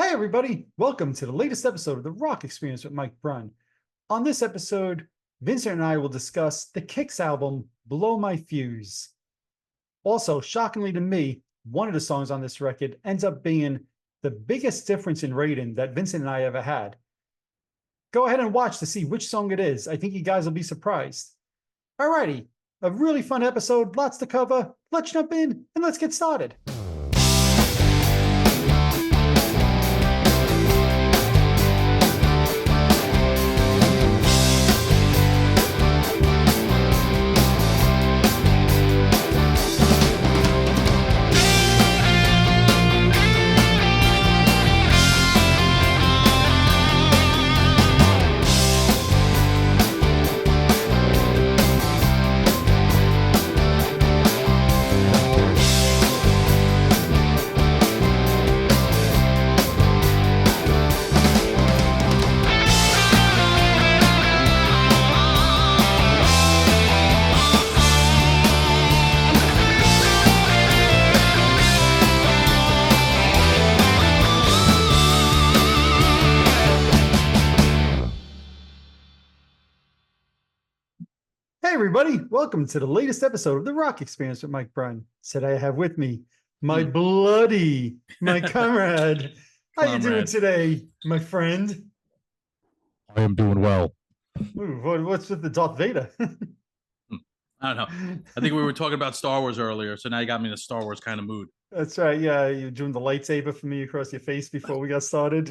Hey, everybody. Welcome to the latest episode of The Rock Experience with Mike Brunn. On this episode, Vincent and I will discuss the KIX album, Blow My Fuse. Also, shockingly to me, one of the songs on this record ends up being the biggest difference in rating that Vincent and I ever had. Go ahead and watch to see which song it is. I think you guys will be surprised. Alrighty, a really fun episode, lots to cover. Let's jump in and let's get started. Hey, everybody. Welcome to the latest episode of The Rock Experience with Mike Brunn. Today I have with me my my comrade. How you doing today, my friend? I am doing well. Ooh, what's with the Darth Vader? I don't know. I think we were talking about Star Wars earlier, so now you got me in a Star Wars kind of mood. That's right. Yeah, you're doing the lightsaber for me across your face before we got started.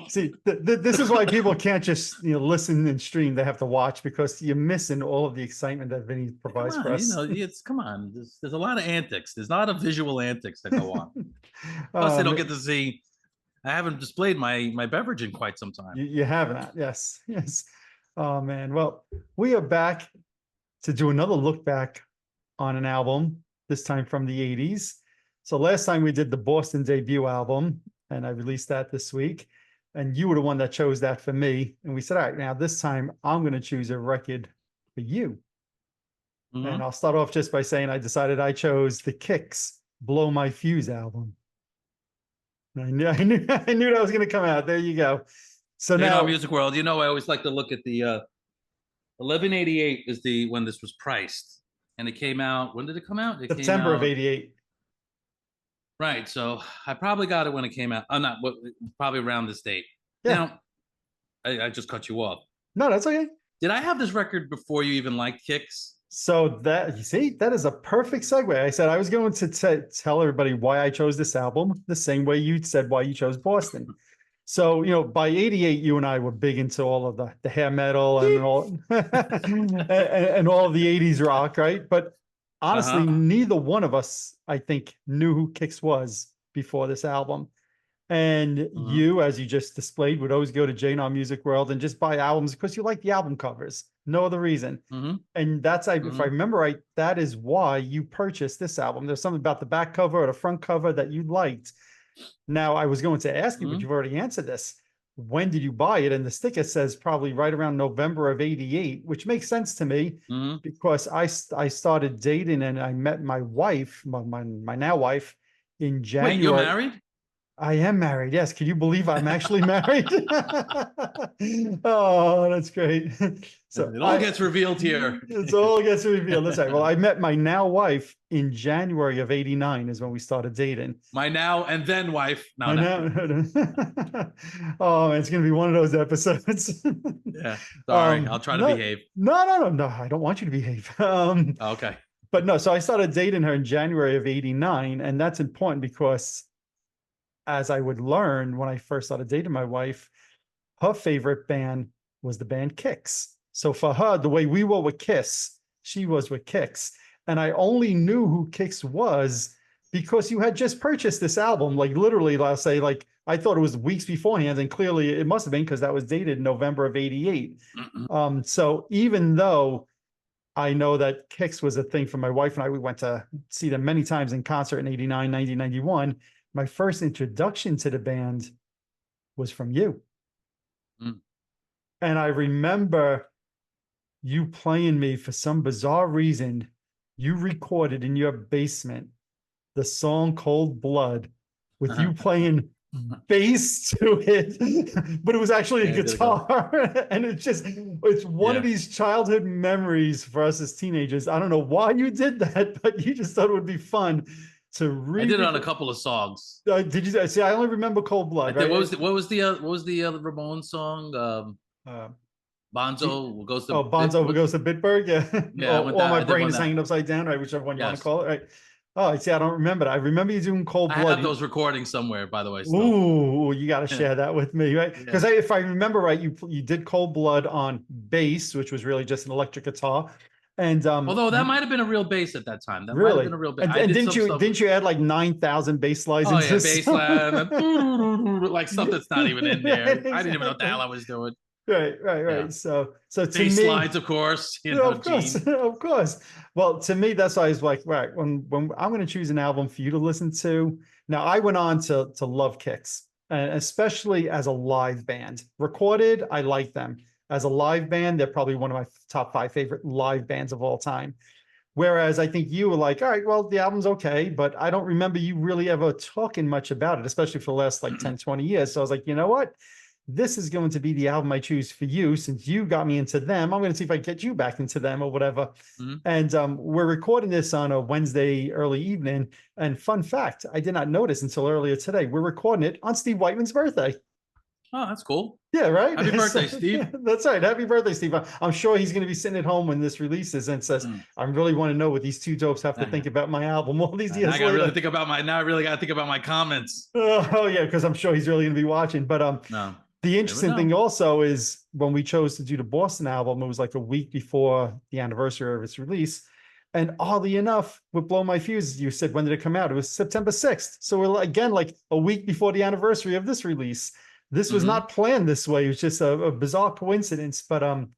See, this is why people can't just listen and stream. They have to watch because you're missing all of the excitement that Vinny provides for us. Come on. There's a lot of antics. There's not a visual antics that go on. Plus, they don't get to see. I haven't displayed my beverage in quite some time. You haven't. Yes. Oh man. Well, we are back to do another look back on an album. This time from the '80s. So last time we did the Boston debut album, and I released that this week. And you were the one that chose that for me. And we said, all right, now this time I'm going to choose a record for you. Mm-hmm. And I'll start off just by saying I decided I chose the KIX Blow My Fuse album. I knew that was going to come out. There you go. So now Music World, I always like to look at the 1188 is when this was priced. And it came out. When did it come out? September of '88. Right, so I probably got it when it came out. Probably around this date. Yeah. Now, I just cut you off. No, that's okay. Did I have this record before you even liked KIX? So that is a perfect segue. I said I was going to tell everybody why I chose this album, the same way you said why you chose Boston. So, by '88, you and I were big into all of the hair metal and all and all of the '80s rock, right? But honestly, neither one of us, I think, knew who KIX was before this album. And you, as you just displayed, would always go to J&R Music World and just buy albums because you like the album covers. No other reason. And that's, if I remember right, that is why you purchased this album. There's something about the back cover or the front cover that you liked. Now, I was going to ask you, but you've already answered this. When did you buy it? And the sticker says probably right around November of '88, which makes sense to me because I started dating and I met my wife, my now wife, in January. Wait, you're married? I am married. Yes. Can you believe I'm actually married? Oh, that's great. So it all gets revealed here. It all gets revealed. That's right. Well, I met my now wife in January of '89 is when we started dating. My now and then wife. No. Oh, it's going to be one of those episodes. Yeah. Sorry. I'll try to behave. No. I don't want you to behave. Okay. But no, so I started dating her in January of '89. And that's important because as I would learn when I first started dating my wife, her favorite band was the band KIX. So for her, the way we were with KISS, she was with KIX. And I only knew who KIX was because you had just purchased this album. Like literally, let's say, like I thought it was weeks beforehand, and clearly it must have been because that was dated in November of '88. So even though I know that KIX was a thing for my wife and I, we went to see them many times in concert in '89, 90, 91. My first introduction to the band was from you. And I remember you playing me for some bizarre reason. You recorded in your basement the song Cold Blood with you playing bass to it, but it was actually a Yeah, I did go. guitar. And it's one of Yeah, these childhood memories for us as teenagers. I don't know why you did that, but you just thought it would be fun to I did it on a re-record. couple of songs. Did you see? I only remember Cold I Blood, did. right? What was the Ramones song? Uh, Bonzo goes to Oh, Bonzo what's goes to Bitburg, yeah. yeah, I Oh, went or that. my I did brain one is that. hanging upside down, right? Whichever one you want to Yes, call it, right? Oh, see, I don't remember that. I remember you doing Cold I Blood. have those recordings somewhere, by the way. Still, Ooh, you got to yeah, share that with me, right? Because yeah. if I remember right, you did Cold Blood on bass, which was really just an electric guitar, and Although that might have been a real bass at that time. That might have really, been a real bass. and I and did didn't some you stuff. didn't you add like 9,000 bass slides Oh into yeah, this bass song? line, like stuff that's not even in there. Right, I didn't even know what the hell exactly. I was doing. Yeah, Right. So to bass me, lines, of course. yeah, of course, Gene. of course. Well, to me, that's why I was like, right, when I'm going to choose an album for you to listen to. Now, I went on to love Kicks, and especially as a live band. Recorded, I like them. As a live band, they're probably one of my top five favorite live bands of all time. Whereas I think you were like, all right, well, the album's okay, but I don't remember you really ever talking much about it, especially for the last like 10, 20 years. So I was like, you know what? This is going to be the album I choose for you since you got me into them. I'm going to see if I get you back into them or whatever. Mhm. And we're recording this on a Wednesday early evening. And fun fact, I did not notice until earlier today. We're recording it on Steve Whiteman's birthday. Oh, that's cool. Yeah, right. Happy birthday, So, Steve. that's right. Happy birthday, Steve. I'm sure he's going to be sitting at home when this releases and says, Mm. I really want to know what these two dopes have to think about my album all these Now I years got to really later. think about my. Now I really got to think about my comments. Oh, yeah, because I'm sure he's really going to be watching. But No, the never interesting thing know. also is when we chose to do the Boston album, it was like a week before the anniversary of its release. And oddly enough, what blow my fuse, you said, when did it come out? It was September 6th. So we're again like a week before the anniversary of this release. This was Hmm. not planned this way. It was just a bizarre coincidence. But I'm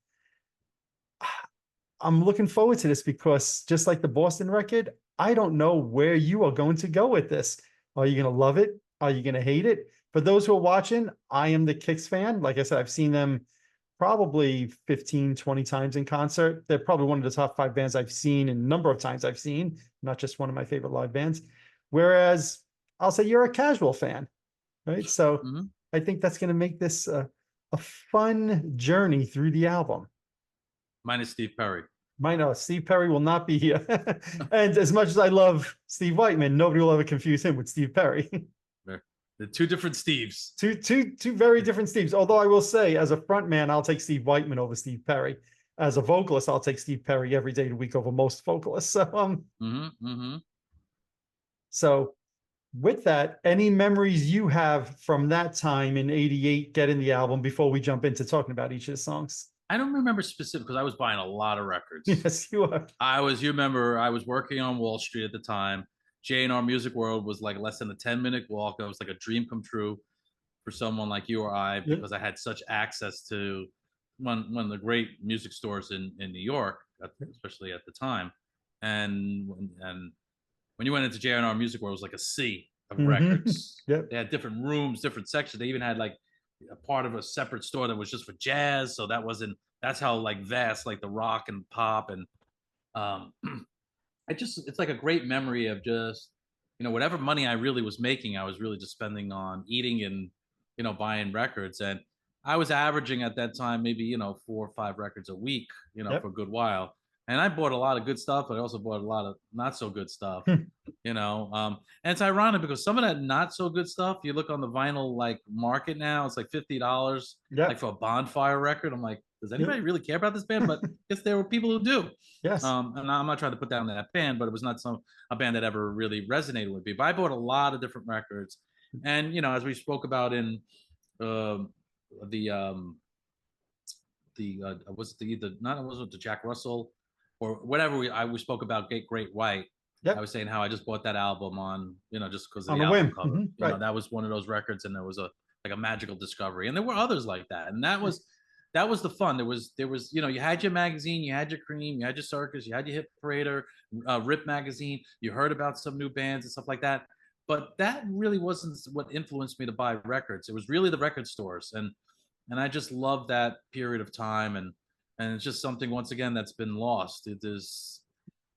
looking forward to this because just like the Boston record, I don't know where you are going to go with this. Are you going to love it? Are you going to hate it? For those who are watching, I am the KIX fan. Like I said, I've seen them probably 15, 20 times in concert. They're probably one of the top five bands I've seen and number of times I've seen, not just one of my favorite live bands. Whereas I'll say you're a casual fan, right? So Hmm. I think that's going to make this a fun journey through the album. Minus Steve Perry. I know Steve Perry will not be here. And as much as I love Steve Whiteman, nobody will ever confuse him with Steve Perry. The two different Steves. Two very different Steves. Although I will say, as a front man, I'll take Steve Whiteman over Steve Perry. As a vocalist, I'll take Steve Perry every day of the week over most vocalists. Hmm. Hmm. So with that, any memories you have from that time in '88 getting the album before we jump into talking about each of the songs? I don't remember specific because I was buying a lot of records. Yes, you are. You remember, I was working on Wall Street at the time. J&R Music World was like less than a 10-minute walk. It was like a dream come true for someone like you or I Yep. because I had such access to one of the great music stores in New York, especially at the time. And when you went into J&R Music World, it was like a sea of Mhm. records. Yep. They had different rooms, different sections. They even had like a part of a separate store that was just for jazz. So that's how like vast like the rock and pop and um it's like a great memory of just whatever money I really was making, I was really just spending on eating and buying records. And I was averaging at that time maybe 4 or 5 records a week, for Yep. a good while. And I bought a lot of good stuff, but I also bought a lot of not so good stuff. And it's ironic because some of that not so good stuff, you look on the vinyl like market now, it's like $50 like Yep. for a Bonfire record. I'm like, does Yep. anybody really care about this band? But I guess there were people who do. Yes. And I'm not trying to put down that band, but it was not a band that ever really resonated with me. But I bought a lot of different records, and as we spoke about in um, the was it the not was it the Jack Russell or whatever we spoke about Great White. I Yep. was saying how I just bought that album on just because of On the a album whim. cover. Right. That was one of those records, and there was a magical discovery, and there were others like that, and that was the fun. There was you had your magazine, you had your Cream, you had your Circus, you had your Hit Parader, Rip magazine. You heard about some new bands and stuff like that, but that really wasn't what influenced me to buy records. It was really the record stores, and I just love that period of time, and it's just something once again that's been lost. It is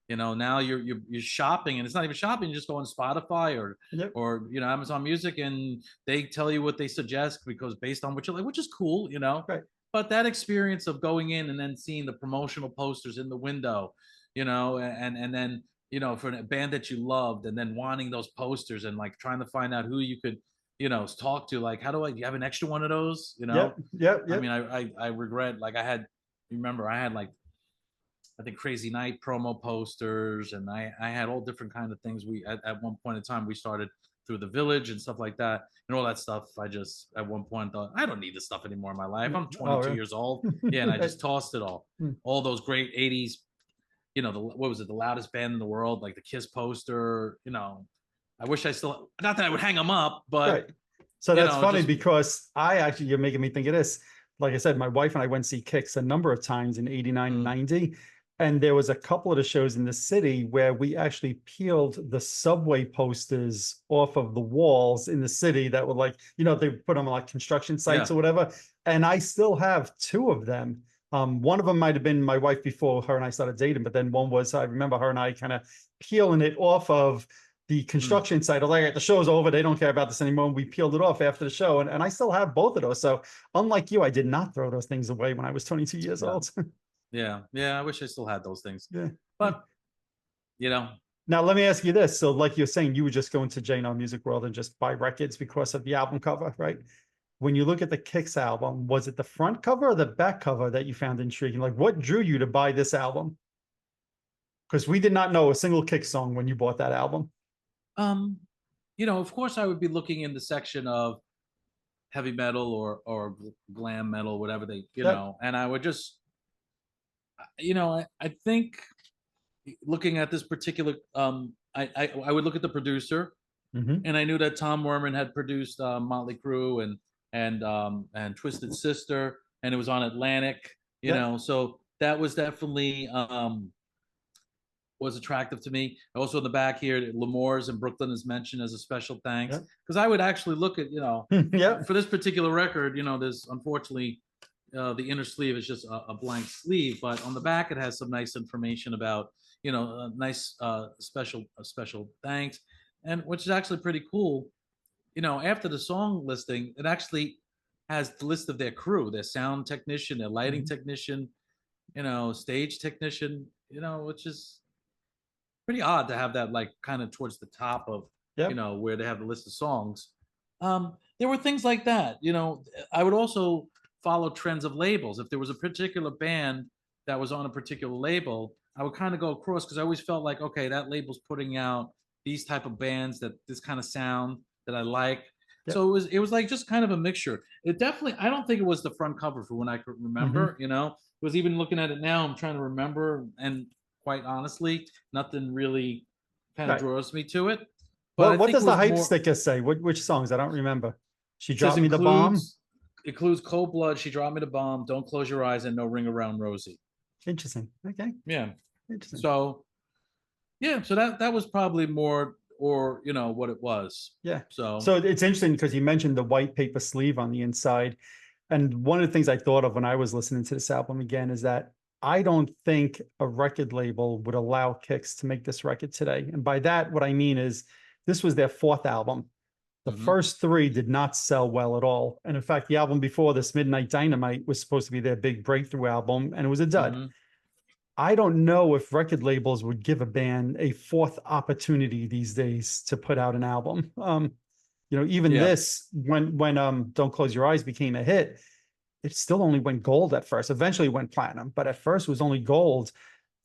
You know, now you're shopping, and it's not even shopping. You just go on Spotify Yep. or Amazon Music, and they tell you what they suggest because based on what you like, which is cool, you know. Right. But that experience of going in and then seeing the promotional posters in the window, and then for a band that you loved, and then wanting those posters and like trying to find out who you could talk to, like, how do you have an extra one of those, Yep. Yep. I Yep. mean, I regret, like, remember I had like, I think, Crazy Night promo posters, and I had all different kind of things. We at one point in time we started through the village and stuff like that, and all that stuff. I just at one point thought I don't need this stuff anymore in my life. I'm Oh, 22 yeah. years old, yeah, and I Right. just tossed it all. Mm. All those great '80s, what was it, the loudest band in the world, like the Kiss poster. I wish I still, not that I would hang them up, but Right. So that's funny just because you're making me think of this. Like I said, my wife and I went to see KIX a number of times in 89 and mm, 90. And there was a couple of the shows in the city where we actually peeled the subway posters off of the walls in the city that were like, they put them on like construction sites yeah, or whatever. And I still have two of them. One of them might have been my wife before her and I started dating, but then one was, I remember her and I kind of peeling it off of the mm, construction site. Like, the show's over, they don't care about this anymore. And we peeled it off after the show. And I still have both of those. So unlike you, I did not throw those things away when I was 22 years yeah, old. yeah. I wish I still had those things, Yeah. but you know. Now, let me ask you this. So, like you're saying, you would just go into J&R Music World and just buy records because of the album cover, right? When you look at the KIX album, was it the front cover or the back cover that you found intriguing? Like, what drew you to buy this album? Because we did not know a single KIX song when you bought that album. Um, of course, I would be looking in the section of heavy metal or glam metal, whatever they, Yep. and I would just, I think looking at this particular, I would look at the producer, Mm-hmm. and I knew that Tom Werman had produced Motley Crue and Twisted Sister, and it was on Atlantic, Yep. so that was definitely was attractive to me. Also in the back here, L'Amour's in Brooklyn is mentioned as a special thanks, Yep. because I would actually look at, Yep. for this particular record, there's unfortunately the inner sleeve is just a blank sleeve, but on the back it has some nice information about, a nice special thanks, and which is actually pretty cool. After the song listing, it actually has the list of their crew, their sound technician, their lighting Mhm. technician, stage technician, which is pretty odd to have that, like, kind of towards the top of, Yep. where they have the list of songs. There were things like that. I would also follow trends of labels. If there was a particular band that was on a particular label, I would kind of go across, because I always felt like, okay, that label's putting out these type of bands that this kind of sound that I like. Yep. So it was like just kind of a mixture. It definitely, I don't think it was the front cover for when I could remember. Mm-hmm. It was, even looking at it now, I'm trying to remember, and quite honestly, nothing really kind of Right. draws me to it. But Well, I what think it does the was hype more. sticker say? Which songs? I don't remember. She It says dropped me the bomb. includes Cold Blood, She Dropped Me the Bomb, Don't Close Your Eyes, and No Ring Around Rosie. Interesting. Okay. Yeah. Interesting. So yeah, so that was probably more, or what it was. Yeah. So So it's interesting because you mentioned the white paper sleeve on the inside. And one of the things I thought of when I was listening to this album again is that I don't think a record label would allow KIX to make this record today. And by that, what I mean is this was their fourth album. The mhm, first three did not sell well at all. And in fact, the album before this, Midnight Dynamite, was supposed to be their big breakthrough album, and it was a dud. mhm, I don't know if record labels would give a band a fourth opportunity these days to put out an album. Even yeah. this, when Don't Close Your Eyes became a hit, it still only went gold at first. Eventually went platinum, but at first it was only gold.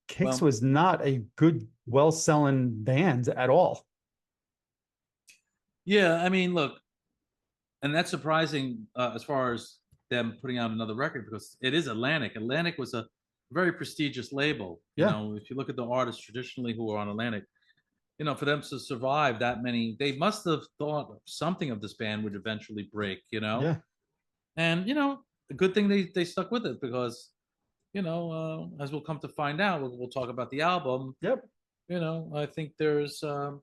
KIX Well, was not a good, well-selling band at all. yeah. I mean, look, and that's surprising, as far as them putting out another record, because it is Atlantic. Atlantic was a very prestigious label. Yeah, If you look at the artists traditionally who were on Atlantic, for them to survive that many, they must have thought something of this band would eventually break. yeah, And the good thing they stuck with it, because as we'll come to find out, we'll talk about the album. yep. I think there's, it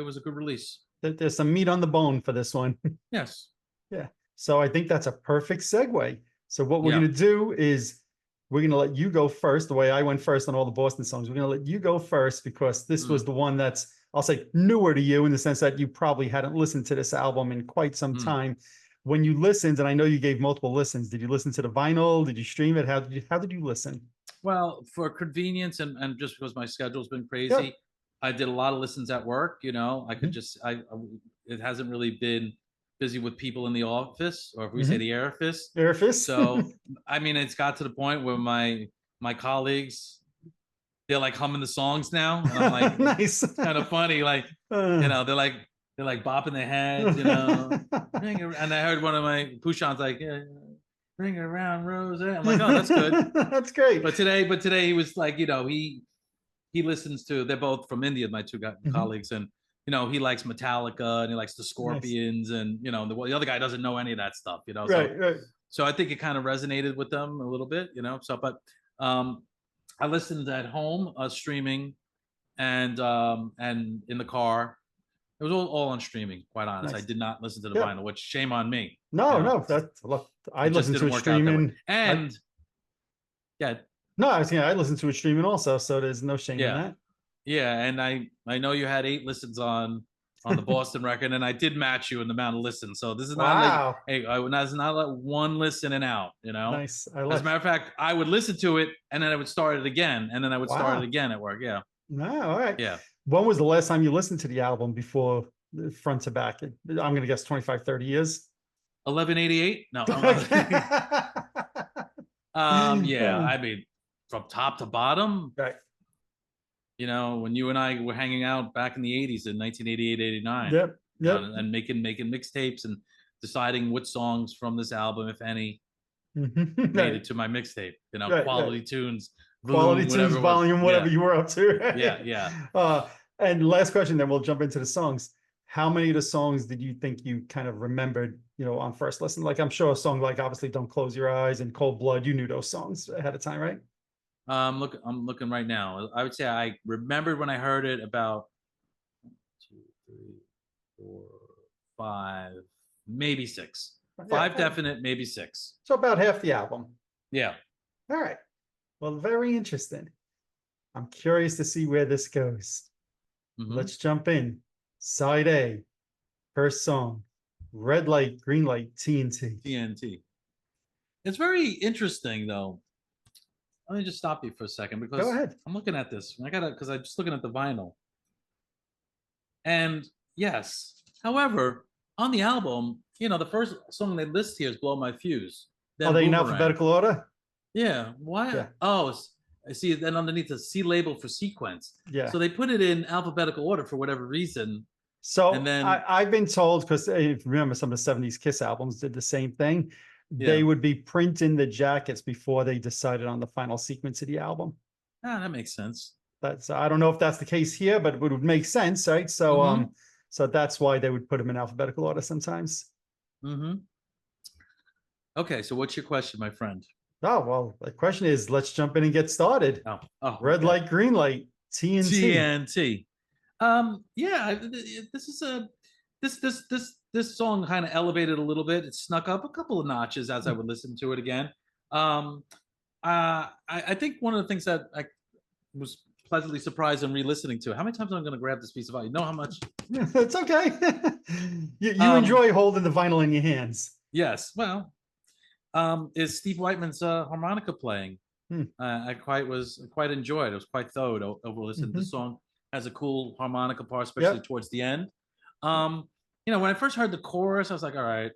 was a good release. There's some meat on the bone for this one. Yes. Yeah. So I think that's a perfect segue. So what we're Yeah. going to do is we're going to let you go first. The way I went first on all the Boston songs, we're going to let you go first because this was the one that's, I'll say, newer to you in the sense that you probably hadn't listened to this album in quite some time. When you listened, and I know you gave multiple listens, did you listen to the vinyl? Did you stream it? How did you listen? Well, for convenience and just because my schedule's been crazy, I did a lot of listens at work. You know, I could just it hasn't really been busy with people in the office, or if we say the office. So I mean, it's got to the point where my colleagues, they're like humming the songs now, and I'm like, nice, kind of funny, like you know, they're like bopping their heads, you know. And I heard one of my Pouchons like, yeah, bring it around, Rose. I'm like, oh, that's good. That's great. But today he was like, you know, he listens to. They're both from India, my two colleagues, and you know, he likes Metallica and he likes the Scorpions, and you know, the other guy doesn't know any of that stuff, you know. Right. So I think it kind of resonated with them a little bit, you know. So, but I listened at home, streaming, and in the car. It was all on streaming, quite honest. Nice. I did not listen to the vinyl, which shame on me. No, you know? no, that's look. I listened to it work streaming, and yeah. No, I listened to it streaming also, so there's no shame in that. Yeah, and I know you had 8 listens on the Boston record, and I did match you in the amount of listens. So this is not like, hey, it's not like one listen and out, you know. Nice. As a matter of fact, I would listen to it and then I would start it again, and then I would start it again at work. Yeah. No, all right. Yeah. When was the last time you listened to the album before front to back? I'm going to guess 25, 30 years. 1188? No. Yeah, I mean, from top to bottom. Right. You know, when you and I were hanging out back in the 80s in 1988, 89. Yep. And making mixtapes and deciding what songs from this album, if any, made it to my mixtape. You know, Quality Tunes. Quality Tunes volume, whatever you were up to. Right? Yeah. And last question, then we'll jump into the songs. How many of the songs did you think you kind of remembered, you know, on first listen? Like, I'm sure a song like obviously Don't Close Your Eyes and Cold Blood, you knew those songs ahead of time, right? I'm looking right now. I would say I remembered when I heard it about 1, 2, 3, 4, 5, maybe 6. 5 definite, maybe 6. So about half the album. Yeah. All right. Well, very interesting. I'm curious to see where this goes. Let's jump in. Side A, first song, Red Light, Green Light, TNT. TNT. It's very interesting, though. Let me just stop you for a second because go ahead. I'm looking at this. Because I'm just looking at the vinyl. And yes, however, on the album, you know, the first song they list here is Blow My Fuse. Are they in alphabetical order? Yeah. Why? Yeah. Oh, I see. Then underneath the C label for sequence. Yeah. So they put it in alphabetical order for whatever reason. So and then I've been told, because if you remember some of the 70s Kiss albums did the same thing. They would be printing the jackets before they decided on the final sequence of the album. Ah, that makes sense. That's I don't know if that's the case here, but it would make sense, right? So so that's why they would put them in alphabetical order sometimes. Okay, so what's your question, my friend? Oh, well, the question is, let's jump in and get started. Red light, green light, TNT. Yeah, this is a this song kind of elevated a little bit. It snuck up a couple of notches as I would listen to it again. I think one of the things that I was pleasantly surprised in re-listening to. How many times am I going to grab this piece of vinyl? You know how much? It's okay. you enjoy holding the vinyl in your hands. Yes. Well, is Steve Whiteman's harmonica playing? I quite enjoyed. It was quite thorough over listening. This song has a cool harmonica part, especially towards the end. You know, when I first heard the chorus, I was like, all right,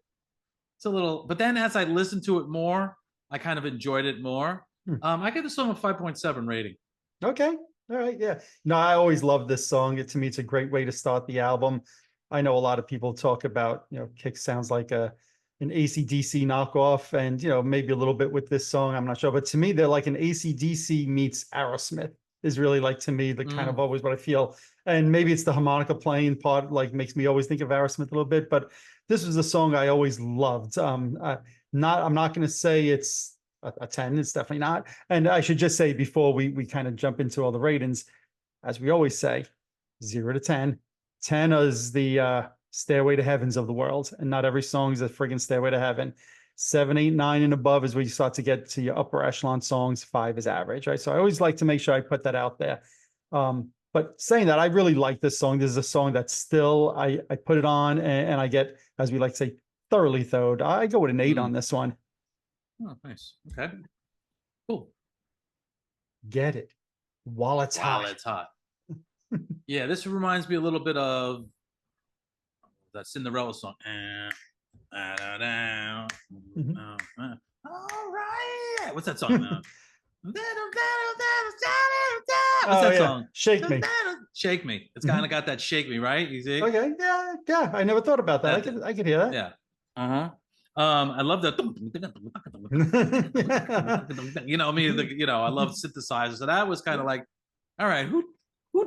it's a little, but then as I listened to it more, I kind of enjoyed it more. I give the song a 5.7 rating. Okay. All right. Yeah. No, I always love this song. To me, it's a great way to start the album. I know a lot of people talk about, you know, KIX sounds like an AC/DC knockoff, and, you know, maybe a little bit with this song, I'm not sure. But to me, they're like an AC/DC meets Aerosmith is really, like, to me, the kind of always what I feel. And maybe it's the harmonica playing part, like, makes me always think of Aerosmith a little bit. But this was a song I always loved. I'm not going to say it's a 10. It's definitely not. And I should just say, before we kind of jump into all the ratings, as we always say, 0 to 10. 10 is the Stairway to Heavens of the world, and not every song is a friggin' Stairway to Heaven. 7, 8, 9 and above is where you start to get to your upper echelon songs. 5 is average, right? So I always like to make sure I put that out there. But saying that, I really like this song. This is a song that still I put it on and I get, as we like to say, thoroughly throwed. I go with an 8 on this one. Oh, nice. Okay. Cool. Get it while it's While hot. it's hot. Yeah, this reminds me a little bit of that Cinderella song. All right. What's that song? What's that song? Shake Me. Shake Me. It's kind of got that shake me, right? You see? Okay. Yeah. I never thought about that. I could hear that. Yeah. I love that. You know, I mean, I love synthesizers. So that was kind of like, all right, who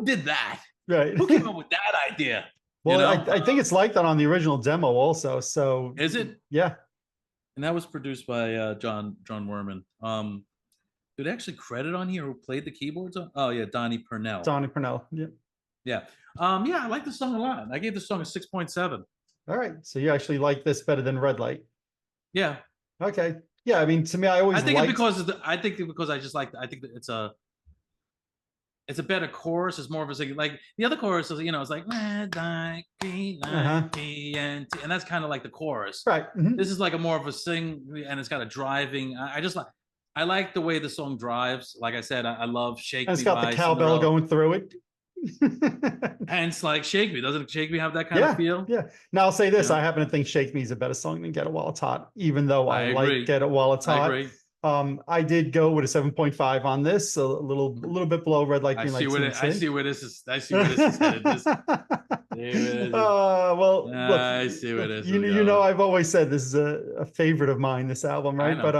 did that? Right. Who came up with that idea? Well, I think it's like that on the original demo also. So is it? Yeah. And that was produced by John Werman. Did they actually credit on here who played the keyboards on? Oh yeah, Donnie Purnell. Donnie Purnell. Yeah. Yeah. I like the song a lot. I gave the song a 6.7. All right. So you actually like this better than Red Light? Yeah. Okay. Yeah. I mean, to me, I think it's because I just like. I think that it's a better chorus. It's more of a singing. Like the other chorus is, it's like red light, green light, and that's kind of like the chorus. Right. This is like a more of a sing, and it's got a driving. I like the way the song drives. Like I said, I love Shake Me. It's got the cowbell going through it. And it's like Shake Me. Doesn't Shake Me have that kind of feel? Yeah. Now I'll say this. I happen to think Shake Me is a better song than Get It While It's Hot, even though I like Get It While It's Hot. I agree. I did go with a 7.5 on this, a little bit below Red Light, Green Light. I see where this is headed. Well, look, I see where this is. I've always said this is a favorite of mine, this album, right? But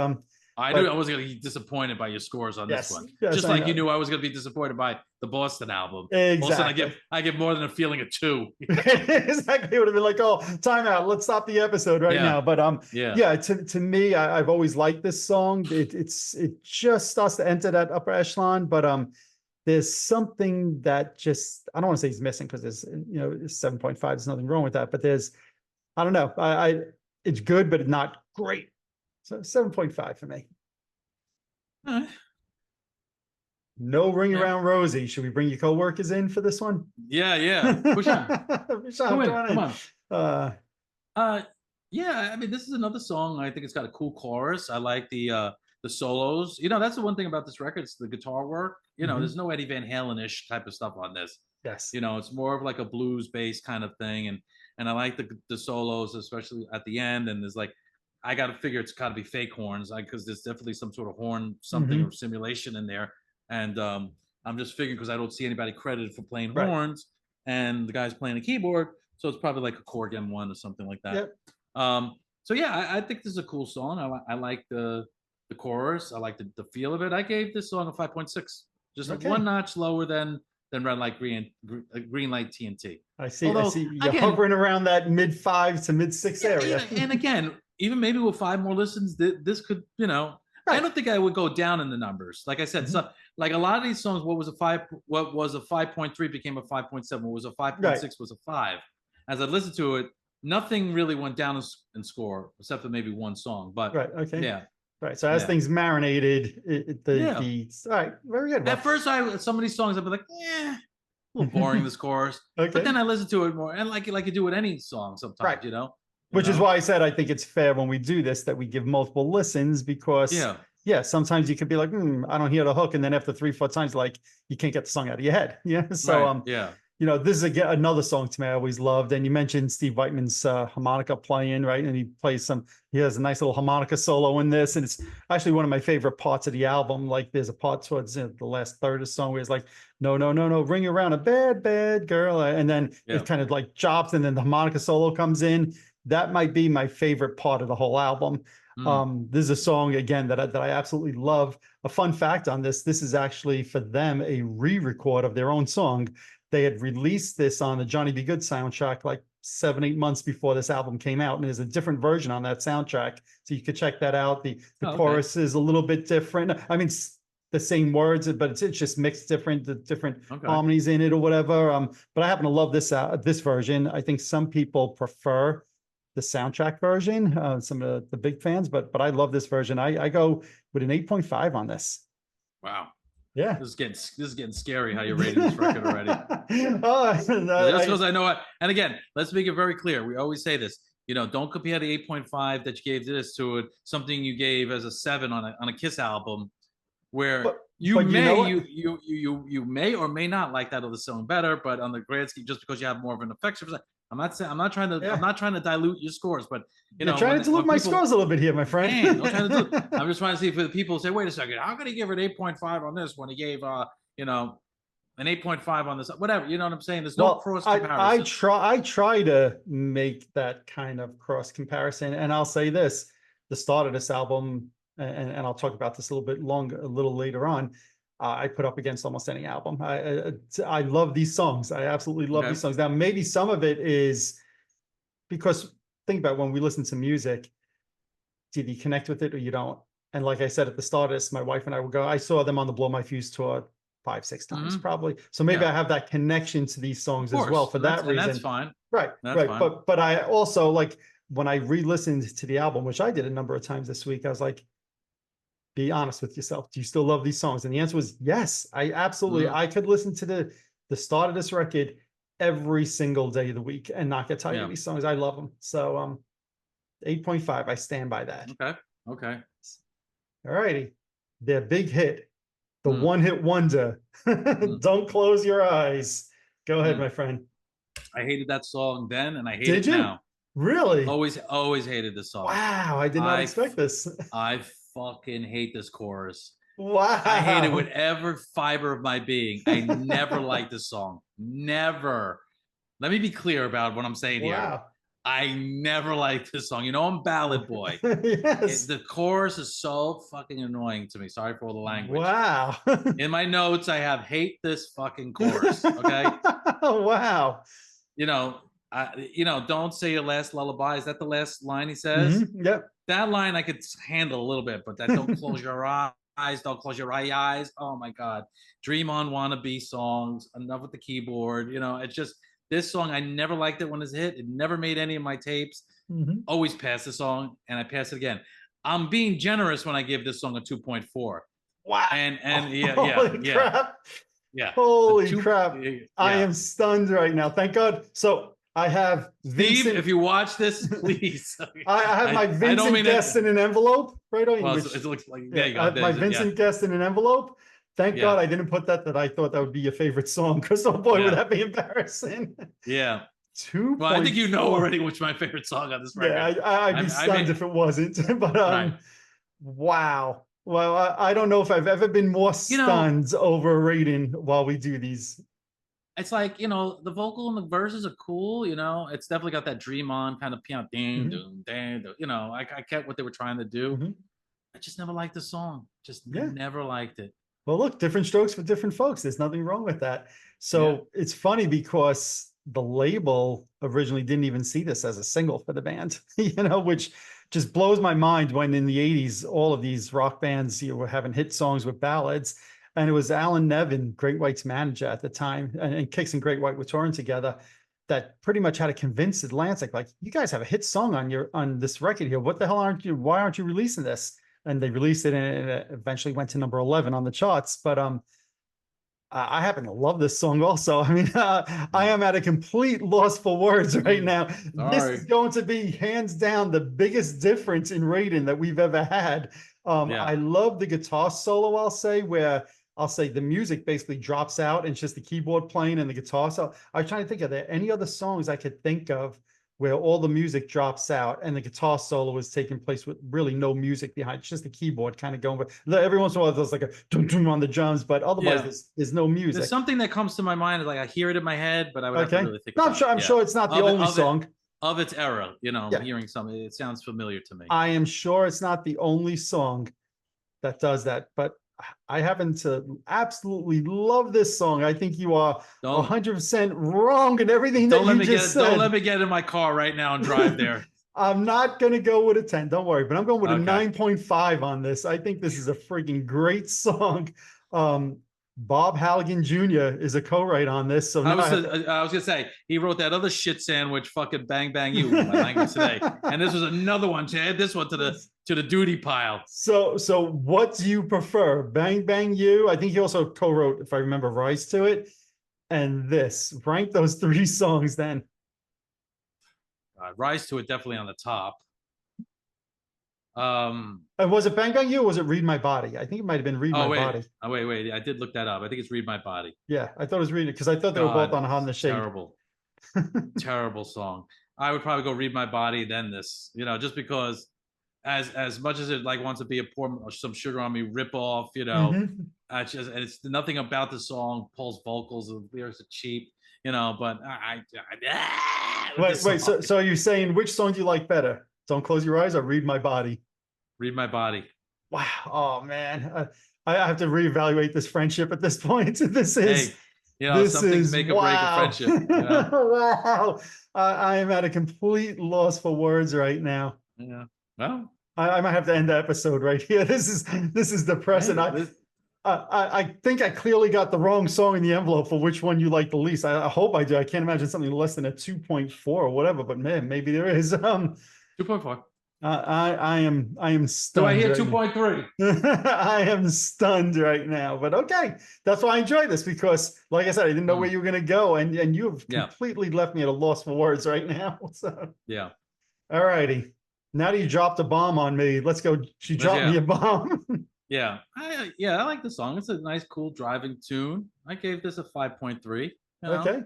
I knew I was going to be disapdisaped by your scores on this one. Yes, just like you knew I was going to be disappointed by the Boston album. Exactly. I give more than a feeling of 2. Exactly. It would have been like, oh, time out. Let's stop the episode right now. But to me, I've always liked this song. It just starts to enter that upper echelon, but there's something that just, I don't want to say he's missing because there's, it's 7.5. There's nothing wrong with that, but I don't know. It's good, but not great. So 7.5 for me. No Ring Around Rosie. Should we bring your coworkers in for this one? Yeah. Push on. Come on. Yeah, I mean, this is another song. I think it's got a cool chorus. I like the solos. That's the one thing about this record. It's the guitar work. There's no Eddie Van Halen-ish type of stuff on this. Yes. It's more of like a blues-based kind of thing. And I like the solos, especially at the end. And there's like, I got to figure it's got to be fake horns because there's definitely some sort of horn, something or simulation in there. And I'm just figuring because I don't see anybody credited for playing horns, and the guy's playing a keyboard, so it's probably like a Korg M1 or something like that. Yep. So yeah, I think this is a cool song. I like the chorus. I like the feel of it. I gave this song a 5.6, just one notch lower than Red Light, Green Light, TNT. I see. You're hovering around that mid 5 to mid 6 area. And again, even maybe with 5 more listens, this could, I don't think I would go down in the numbers. Like I said, so like a lot of these songs, what was a 5.3 became a 5.7. What was a 5.6 was a 5. As I listened to it, nothing really went down in score except for maybe one song. But Right. So as things marinated, all right, very good. At first, some of these songs I'd be like, a little boring, this chorus. But then I listen to it more, and like you do with any song sometimes, Which is why I said I think it's fair when we do this that we give multiple listens because sometimes you could be like, I don't hear the hook, and then after 3-4 times, like you can't get the song out of your head. Yeah. So this is another song to me I always loved. And you mentioned Steve Whiteman's harmonica playing, right? And he has a nice little harmonica solo in this, and it's actually one of my favorite parts of the album. Like there's a part towards the last third of the song where it's like, no, ring around a bad girl, and then it kind of like chops, and then the harmonica solo comes in. That might be my favorite part of the whole album. This is a song again that I absolutely love. A fun fact on this is actually for them a re-record of their own song. They had released this on the Johnny B. Good soundtrack like 7-8 months before this album came out, and there's a different version on that soundtrack, so you could check that out. The chorus is a little bit different. I mean, it's the same words, but it's just mixed the different harmonies in it or whatever. But I happen to love this version. I think some people prefer the soundtrack version. Some of the big fans, but I love this version. I go with an 8.5 on this. Wow. Yeah. This is getting scary how you're rating this record already. Just I, because I know it. And again, let's make it very clear. We always say this. Don't compare the 8.5 that you gave this to it, something you gave as a 7 on a Kiss album, where you but you know what? you may or may not like that other song better, but on the grand scheme, just because you have more of an affection for that, I'm not saying I'm not trying to dilute your scores, but you're trying to dilute my scores a little bit here, my friend. I'm trying to do it. I'm just trying to see for the people who say, wait a second, how could he give it 8.5 on this when he gave an 8.5 on this, whatever, you know what I'm saying? There's no cross comparison. I try to make that kind of cross comparison, and I'll say this: the start of this album, and I'll talk about this a little later on. I put up against almost any album. I love these songs. I absolutely love these songs. Now, maybe some of it is because think about when we listen to music, did you connect with it or you don't? And like I said at the start of this, my wife and I would go. I saw them on the Blow My Fuse tour 5-6 times probably. So maybe I have that connection to these songs as well for that reason. That's fine. Right. But I also like when I re-listened to the album, which I did a number of times this week, I was like, be honest with yourself. Do you still love these songs? And the answer was yes. I absolutely, I could listen to the start of this record every single day of the week and not get tired of these songs. I love them. So 8.5, I stand by that. Okay. All righty. Their big hit, the one-hit wonder. Don't close your eyes. Go ahead, my friend. I hated that song then, and I hate it now. Really? Always hated this song. Wow, I did not expect this. I fucking hate this chorus. Wow. I hate it with every fiber of my being. I never liked this song. Never. Let me be clear about what I'm saying here. I never liked this song. I'm ballad boy. Yes. The chorus is so fucking annoying to me. Sorry for all the language. Wow. In my notes, I have hate this fucking chorus. Okay. Wow. Don't say your last lullaby. Is that the last line he says? Yep. That line I could handle a little bit, but that don't close your eyes, don't close your eyes. Oh my God. Dream on wannabe songs. Enough with the keyboard. It's just this song. I never liked it when it was a hit. It never made any of my tapes. Always pass the song, and I pass it again. I'm being generous when I give this song a 2.4. Wow. And crap. Yeah. Holy crap. I am stunned right now. Thank God. So I have Steve, Vincent, if you watch this, please. I have my Vincent guest in an envelope right on. Well, it looks like there you go. My Vincent guest in an envelope. Thank God I didn't put that I thought that would be your favorite song, because oh boy, would that be embarrassing. Yeah. 2. Well, I think you know already which my favorite song on this record. Yeah, I'd be stunned if it wasn't. But wow. Well, I don't know if I've ever been more stunned over a rating while we do these. It's like, the vocal and the verses are cool, it's definitely got that dream on kind of piano. I get what they were trying to do. I just never liked the song. Just never liked it. Well, look, different strokes for different folks. There's nothing wrong with that. So it's funny because the label originally didn't even see this as a single for the band, which just blows my mind when in the 80s, all of these rock bands were having hit songs with ballads. And it was Alan Nevin, Great White's manager at the time, and KIX and Great White were touring together, that pretty much had to convince Atlantic, like, you guys have a hit song on this record here. What the hell why aren't you releasing this? And they released it, and it eventually went to number 11 on the charts. But I happen to love this song also. I mean, I am at a complete loss for words right now. This is going to be hands down the biggest difference in rating that we've ever had. I love the guitar solo, I'll say the music basically drops out and it's just the keyboard playing and the guitar. So I was trying to think, are there any other songs I could think of where all the music drops out and the guitar solo is taking place with really no music behind? It's just the keyboard kind of going, but every once in a while there's like a dum dum on the drums, but otherwise there's no music. There's something that comes to my mind, like I hear it in my head, but I would have to really think about it. I'm sure it's not the only song of its era, hearing something, it sounds familiar to me. I am sure it's not the only song that does that, but I happen to absolutely love this song. I think you are 100% wrong in everything that you just said. Don't let me get in my car right now and drive there. I'm not going to go with a 10. Don't worry, but I'm going with a 9.5 on this. I think this is a freaking great song. Bob Halligan Jr. is a co-write on this. So now I was gonna say he wrote that other shit sandwich, fucking bang bang you, my language today, and this was another one to add this one to the duty pile. So what do you prefer? Bang Bang You? I think he also co-wrote, if I remember, Rise to It, and this. Rank those three songs then. Rise to It definitely on the top. And was it Bang Bang You or was it Read My Body? I think it might have been Read My Body. Oh, wait. I did look that up. I think it's Read My Body. Yeah, I thought it was Read It because I thought they were both on the Shade. Terrible. Terrible song. I would probably go Read My Body, then this, just because as much as it like wants to be a Pour Some Sugar on Me ripoff, it's nothing about the song. Paul's vocals, the lyrics are cheap, but wait. So are you saying which song do you like better? Don't Close Your Eyes or Read My Body? Read My Body. Wow. Oh man, I have to reevaluate this friendship at this point. This is. Hey, some things make or break a friendship. Wow. I am at a complete loss for words right now. Yeah. Well, I might have to end the episode right here. This is depressing. I think I clearly got the wrong song in the envelope for which one you like the least. I hope I do. I can't imagine something less than a 2.4 or whatever, but man, maybe there is. 2.4. I am stunned. Do I hear 2.3? I am stunned right now, but okay. That's why I enjoy this because, like I said, I didn't know where you were going to go, and you have completely left me at a loss for words right now. So yeah. All righty. Now that you dropped a bomb on me, let's go. She dropped me a bomb. Yeah. I like the song. It's a nice, cool driving tune. I gave this a 5.3. Okay.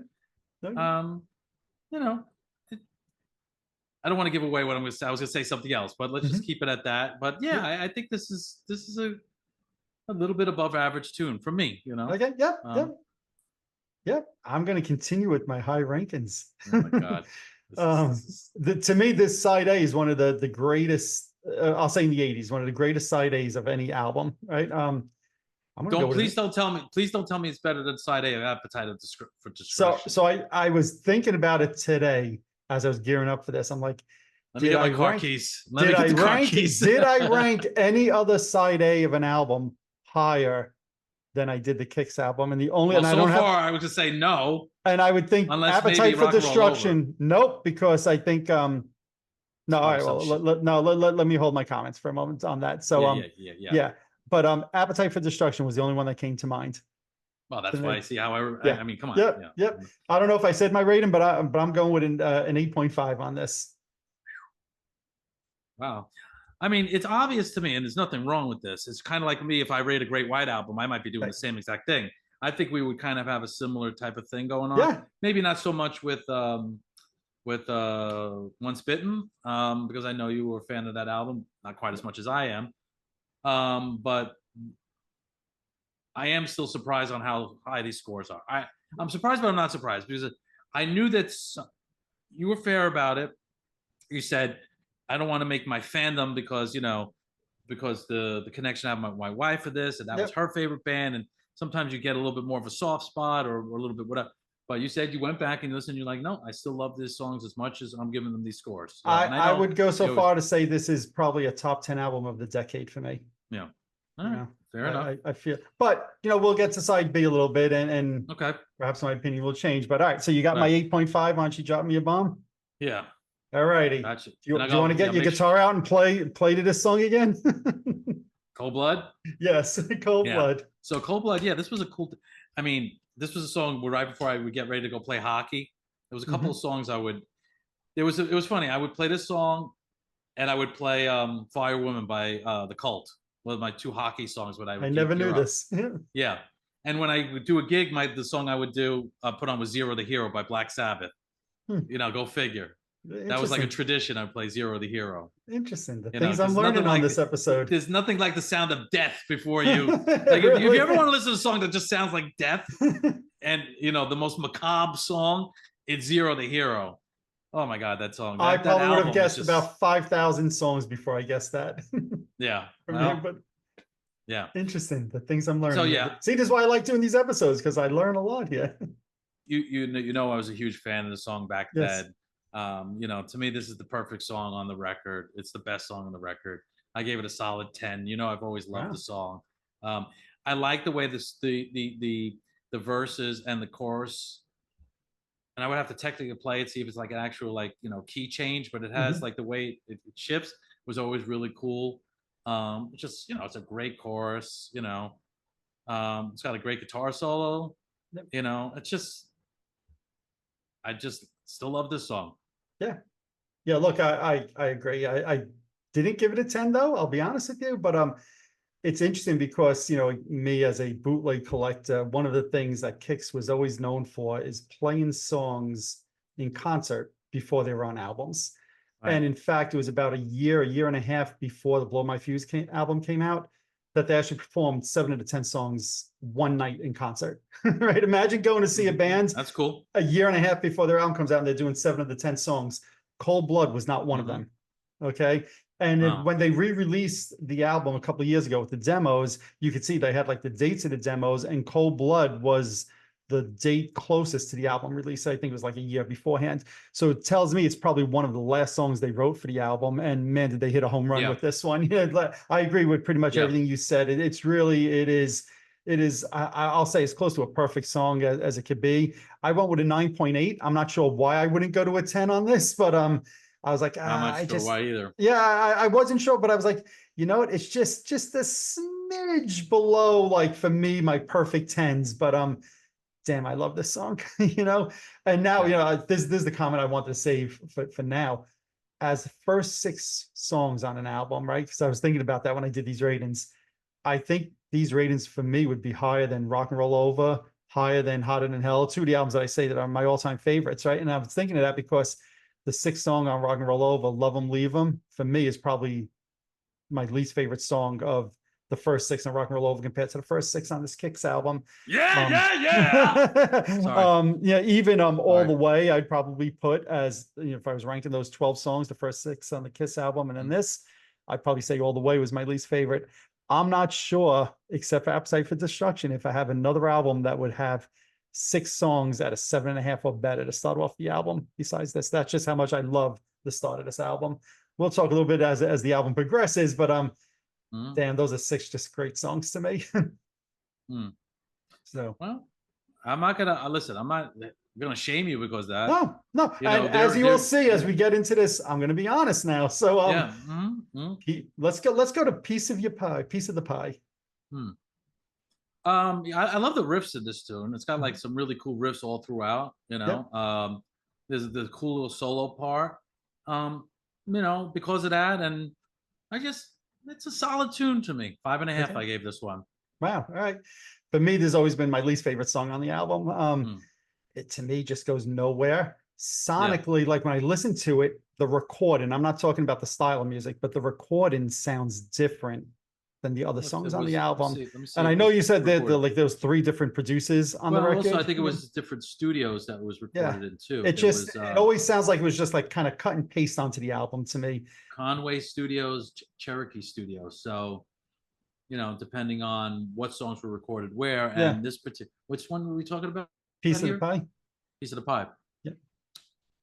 I don't want to give away what I'm going to say. I was going to say something else, but let's just keep it at that. But I think this is a little bit above average tune for me. Okay. Yep. I'm going to continue with my high rankings. Oh my god. To me, this side A is one of the greatest. I'll say in the '80s, one of the greatest side A's of any album. Right. Please don't tell me it's better than side A of Appetite for Destruction. So I was thinking about it today as I was gearing up for this. I'm like, did I rank any other side A of an album higher than I did the KIX album? And the only I would just say no. And I would think Appetite for Destruction. Nope, because I think no. All right, well, let me hold my comments for a moment on that. So yeah. But Appetite for Destruction was the only one that came to mind. Well, that's why I see how I mean, come on. Yep. I don't know if I said my rating, but I'm going with an 8.5 on this. Wow. I mean, it's obvious to me, and there's nothing wrong with this. It's kind of like me. If I rate a Great White Album, I might be doing the same exact thing. I think we would kind of have a similar type of thing going on. Yeah. Maybe not so much with Once Bitten, because I know you were a fan of that album, not quite as much as I am. But I am still surprised on how high these scores are. I'm surprised, but I'm not surprised because I knew that you were fair about it. You said, I don't want to make my fandom because the connection I have with my wife for this, and that was her favorite band. And sometimes you get a little bit more of a soft spot or a little bit whatever. But you said you went back and listened. You're like, no, I still love these songs as much as I'm giving them these scores. So, I would go so far to say this is probably a top 10 album of the decade for me. Yeah. All right. Fair enough. I feel, but we'll get to side B a little bit, and okay, perhaps my opinion will change. But all right, so you got my 8.5. Why don't you drop me a bomb? Yeah. All righty. Gotcha. Do you want to get your guitar out and play to this song again? Cold Blood. Yes, Cold Blood. So Cold Blood, this was a cool. I mean, this was a song where right before I would get ready to go play hockey. There was a couple of songs I would. It was funny. I would play this song, and I would play "Firewoman" by The Cult. One of my two hockey songs. I never knew this. Yeah, and when I would do a gig, the song I would do put on was "Zero the Hero" by Black Sabbath. Go figure. That was like a tradition. I'd play "Zero the Hero." Interesting. The things I'm learning on this episode. There's nothing like the sound of death before you. Like if you ever want to listen to a song that just sounds like death, and the most macabre song, it's "Zero the Hero." Oh my God, that song! I probably would have guessed about 5,000 songs before I guessed that. Yeah. But yeah. Interesting. The things I'm learning. So yeah. See, this is why I like doing these episodes, because I learn a lot here. You know I was a huge fan of the song back then. To me, this is the perfect song on the record. It's the best song on the record. I gave it a solid 10. I've always loved the song. I like the way the verses and the chorus. And I would have to technically play it, see if it's like an actual like key change, but it has Mhm. like the way it shifts was always really cool. Just it's a great chorus. It's got a great guitar solo. Yep. It's just I just still love this song. Yeah. Yeah, look, I agree. I didn't give it a 10 though, I'll be honest with you, but it's interesting because me as a bootleg collector, one of the things that KIX was always known for is playing songs in concert before they were on albums. Right. And in fact, it was about a year and a half before the Blow My Fuse album came out that they actually performed 7 of the 10 songs one night in concert. Right? Imagine going to see a band That's cool. a year and a half before their album comes out and they're doing 7 of the 10 songs. Cold Blood was not one of them. Okay. And when they re-released the album a couple of years ago with the demos, you could see they had like the dates of the demos, and Cold Blood was the date closest to the album release. I think it was like a year beforehand. So it tells me it's probably one of the last songs they wrote for the album. And man, did they hit a home run with this one. Yeah, I agree with pretty much everything you said. It is, I'll say it's close to a perfect song as it could be. I went with a 9.8. I'm not sure why I wouldn't go to a 10 on this, but I was like, I'm not sure why either. Yeah, I wasn't sure, but I was like, you know what? It's just a smidge below, like for me, my perfect 10s. But damn, I love this song, And now, this is the comment I want to save for now. As the first 6 songs on an album, right? Because I was thinking about that when I did these ratings. I think these ratings for me would be higher than Rock and Roll Over, higher than Hotter Than Hell, 2 of the albums that I say that are my all-time favorites, right? And I was thinking of that because the 6th song on Rock and Roll Over, Love 'Em, Leave 'Em, for me is probably my least favorite song of the first 6 on Rock and Roll Over compared to the first 6 on this KIX album. Yeah. Sorry. Yeah, even All Sorry. the Way, I'd probably put as, if I was ranking those 12 songs, the first 6 on the KISS album, and then this, I'd probably say All the Way was my least favorite. I'm not sure, except for Appetite for Destruction, if I have another album that would have 6 songs at a 7.5 or better to start off the album besides this. That's just how much I love the start of this album. We'll talk a little bit as the album progresses, but damn, those are 6 just great songs to me. So, well, I'm not gonna listen. I'm not gonna shame you because of that. no. And as you will see, as we get into this, I'm gonna be honest now. So, let's go to Piece of Your Pie, Piece of the Pie. I love the riffs in this tune. It's got like some really cool riffs all throughout. There's the cool little solo part. Because of that, and it's a solid tune to me. 5.5. I gave this one. Wow. All right. For me, there's always been my least favorite song on the album. It to me just goes nowhere. Sonically, like when I listen to it, the recording, I'm not talking about the style of music, but the recording sounds different than the other songs on the album. Let me see and I know you said that like there was 3 different producers on the record. Also, I think it was different studios that it was recorded in too. It always sounds like it was just like kind of cut and paste onto the album to me. Conway Studios, Cherokee Studios. So, depending on what songs were recorded where, and this particular, which one were we talking about? Piece of the Pie. Piece of the Pie. Yeah.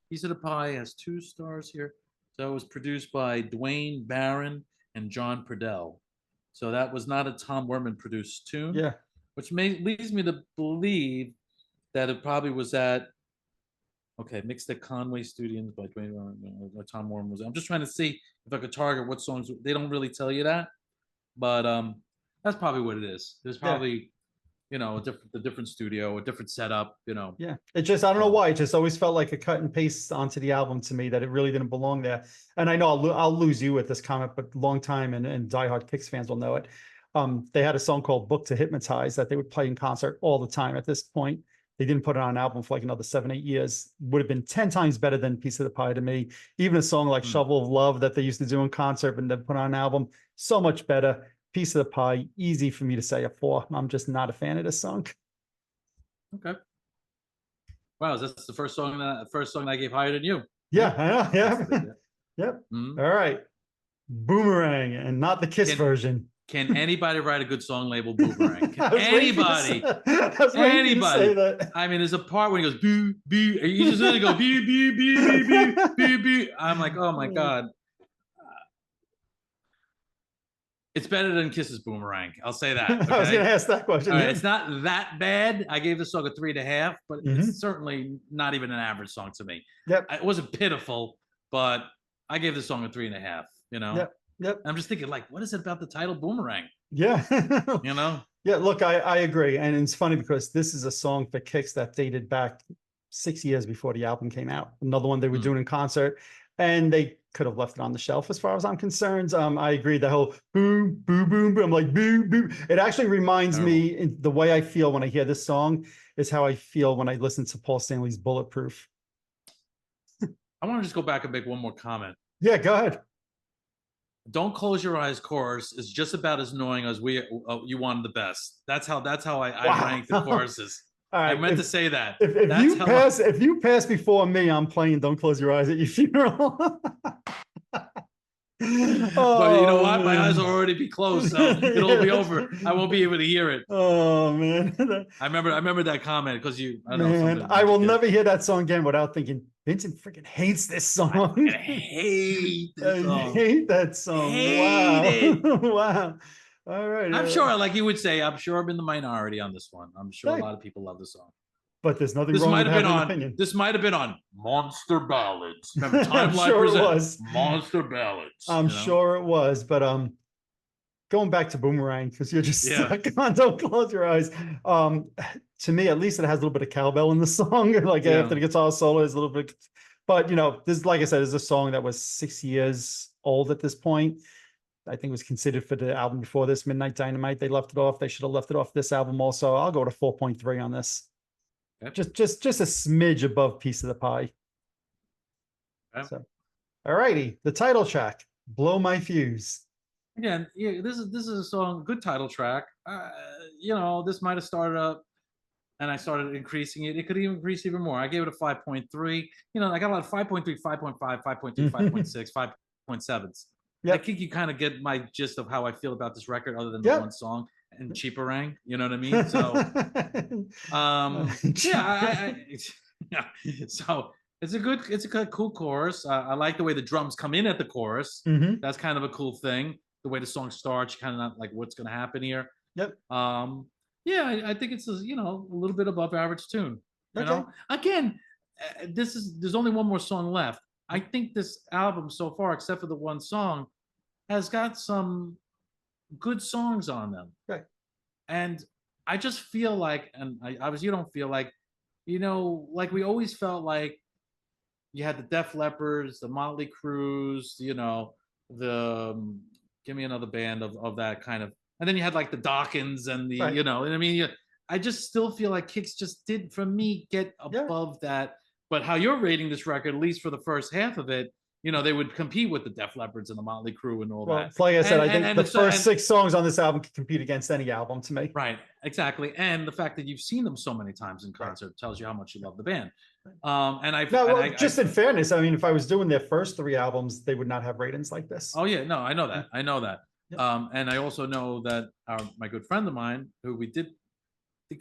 Piece of the Pie has 2 stars here. So it was produced by Dwayne Barron and John Purdell. So that was not a Tom Werman produced tune. Yeah. Which leads me to believe that it probably was at mixed at Conway Studios by Dwayne Barron. Tom Werman was. I'm just trying to see if I could target what songs. They don't really tell you that, but that's probably what it is. There's probably a different studio, a different setup. Yeah, it just I don't know why it just always felt like a cut and paste onto the album to me that it really didn't belong there. And I know I'll lose you with this comment, but long time and diehard KIX fans will know it. They had a song called "Book to Hypnotize" that they would play in concert all the time. At this point, they didn't put it on an album for like another 7-8 years. Would have been 10 times better than "Piece of the Pie" to me. Even a song like "Shovel of Love" that they used to do in concert and then put on an album, so much better. Piece of the Pie, easy for me to say a 4. I'm just not a fan of this song. Okay. Wow, that's the first song that I gave higher than you. Yeah, I know. Yeah. Yep. All right. Boomerang, and not the KISS version. Can anybody write a good song labeled Boomerang? Can anybody? Anybody? I mean, there's a part when he goes boo boo, and you just really go boo boo boo boo boo boo. I'm like, oh my god. It's better than Kiss's Boomerang. I'll say that. I was Okay. going to ask that question. All right, it's not that bad. I gave the song a 3.5, but Mhm. it's certainly not even an average song to me. Yep. It wasn't pitiful, but I gave the song a 3.5. You know, Yep. Yep. I'm just thinking, like, what is it about the title Boomerang? Yeah. You know? Yeah. Look, I agree. And it's funny because this is a song for KIX that dated back 6 years before the album came out. Another one they were doing in concert, and they could have left it on the shelf as far as I'm concerned. I agree. The whole boom, boom, boom, boom. I'm like, boom, boom. It actually reminds me, the way I feel when I hear this song is how I feel when I listen to Paul Stanley's Bulletproof. I want to just go back and make one more comment. Yeah, go ahead. Don't Close Your Eyes chorus is just about as annoying as You Wanted the Best. That's how I rank the choruses. All right, I meant to say that. If you pass before me, I'm playing Don't Close Your Eyes at your funeral. But you know what? My eyes will already be closed, so it'll be over. I won't be able to hear it. Oh man. I remember that comment because I will never hear that song again without thinking Vincent freaking hates this song. I hate this song. I hate that song. Hate Wow. it. Wow. All right. I'm sure, like you would say, I'm sure I'm in the minority on this one. I'm sure a lot of people love the song. But there's nothing wrong with having an opinion. This might have been on Monster Ballads. Remember, Timeline sure presents Monster Ballads. I'm sure it was, but going back to Boomerang, because you're just stuck on Don't Close Your Eyes. To me, at least it has a little bit of cowbell in the song. Like after the guitar solo is a little bit, but you know, this, like I said, is a song that was 6 years old at this point. I think it was considered for the album before this, Midnight Dynamite. They left it off. They should have left it off this album also. I'll go to 4.3 on this. Yep. Just a smidge above Piece of the Pie. Yep. So, all righty, the title track, "Blow My Fuse." Again, yeah, this is a song, good title track. You know, this might have started up, and I started increasing it. It could even increase even more. I gave it a 5.3. You know, I got a lot of 5.3, 5.5, 5.2, 5.6, 5.7s. Yep. I think you kind of get my gist of how I feel about this record, other than the one song and Cheaperang. You know what I mean? So, so it's a good, cool chorus. I like the way the drums come in at the chorus. That's kind of a cool thing. The way the song starts, you kind of not like what's going to happen here. Yep. Yeah, I think it's a little bit above average tune. You know, again, there's only one more song left. I think this album so far, except for the one song, has got some good songs on them. Right. And I just feel like, and obviously you don't feel like, you know, like we always felt like you had the Def Leppards, the Motley Crues, you know, the give me another band of that kind of, and then you had like the Dawkins and the, you know, and I mean, I just still feel like KIX just did, for me, get above that. But how you're rating this record, at least for the first half of it, you know, they would compete with the Def Leppards and the Motley Crue and all that. Like I said, I think the first 6 songs on this album can compete against any album to me. Right, exactly. And the fact that you've seen them so many times in concert tells you how much you love the band. Just in fairness, I mean, if I was doing their first 3 albums, they would not have ratings like this. Oh yeah, no, I know that. I know that. Yep. And I also know that my good friend of mine, who we did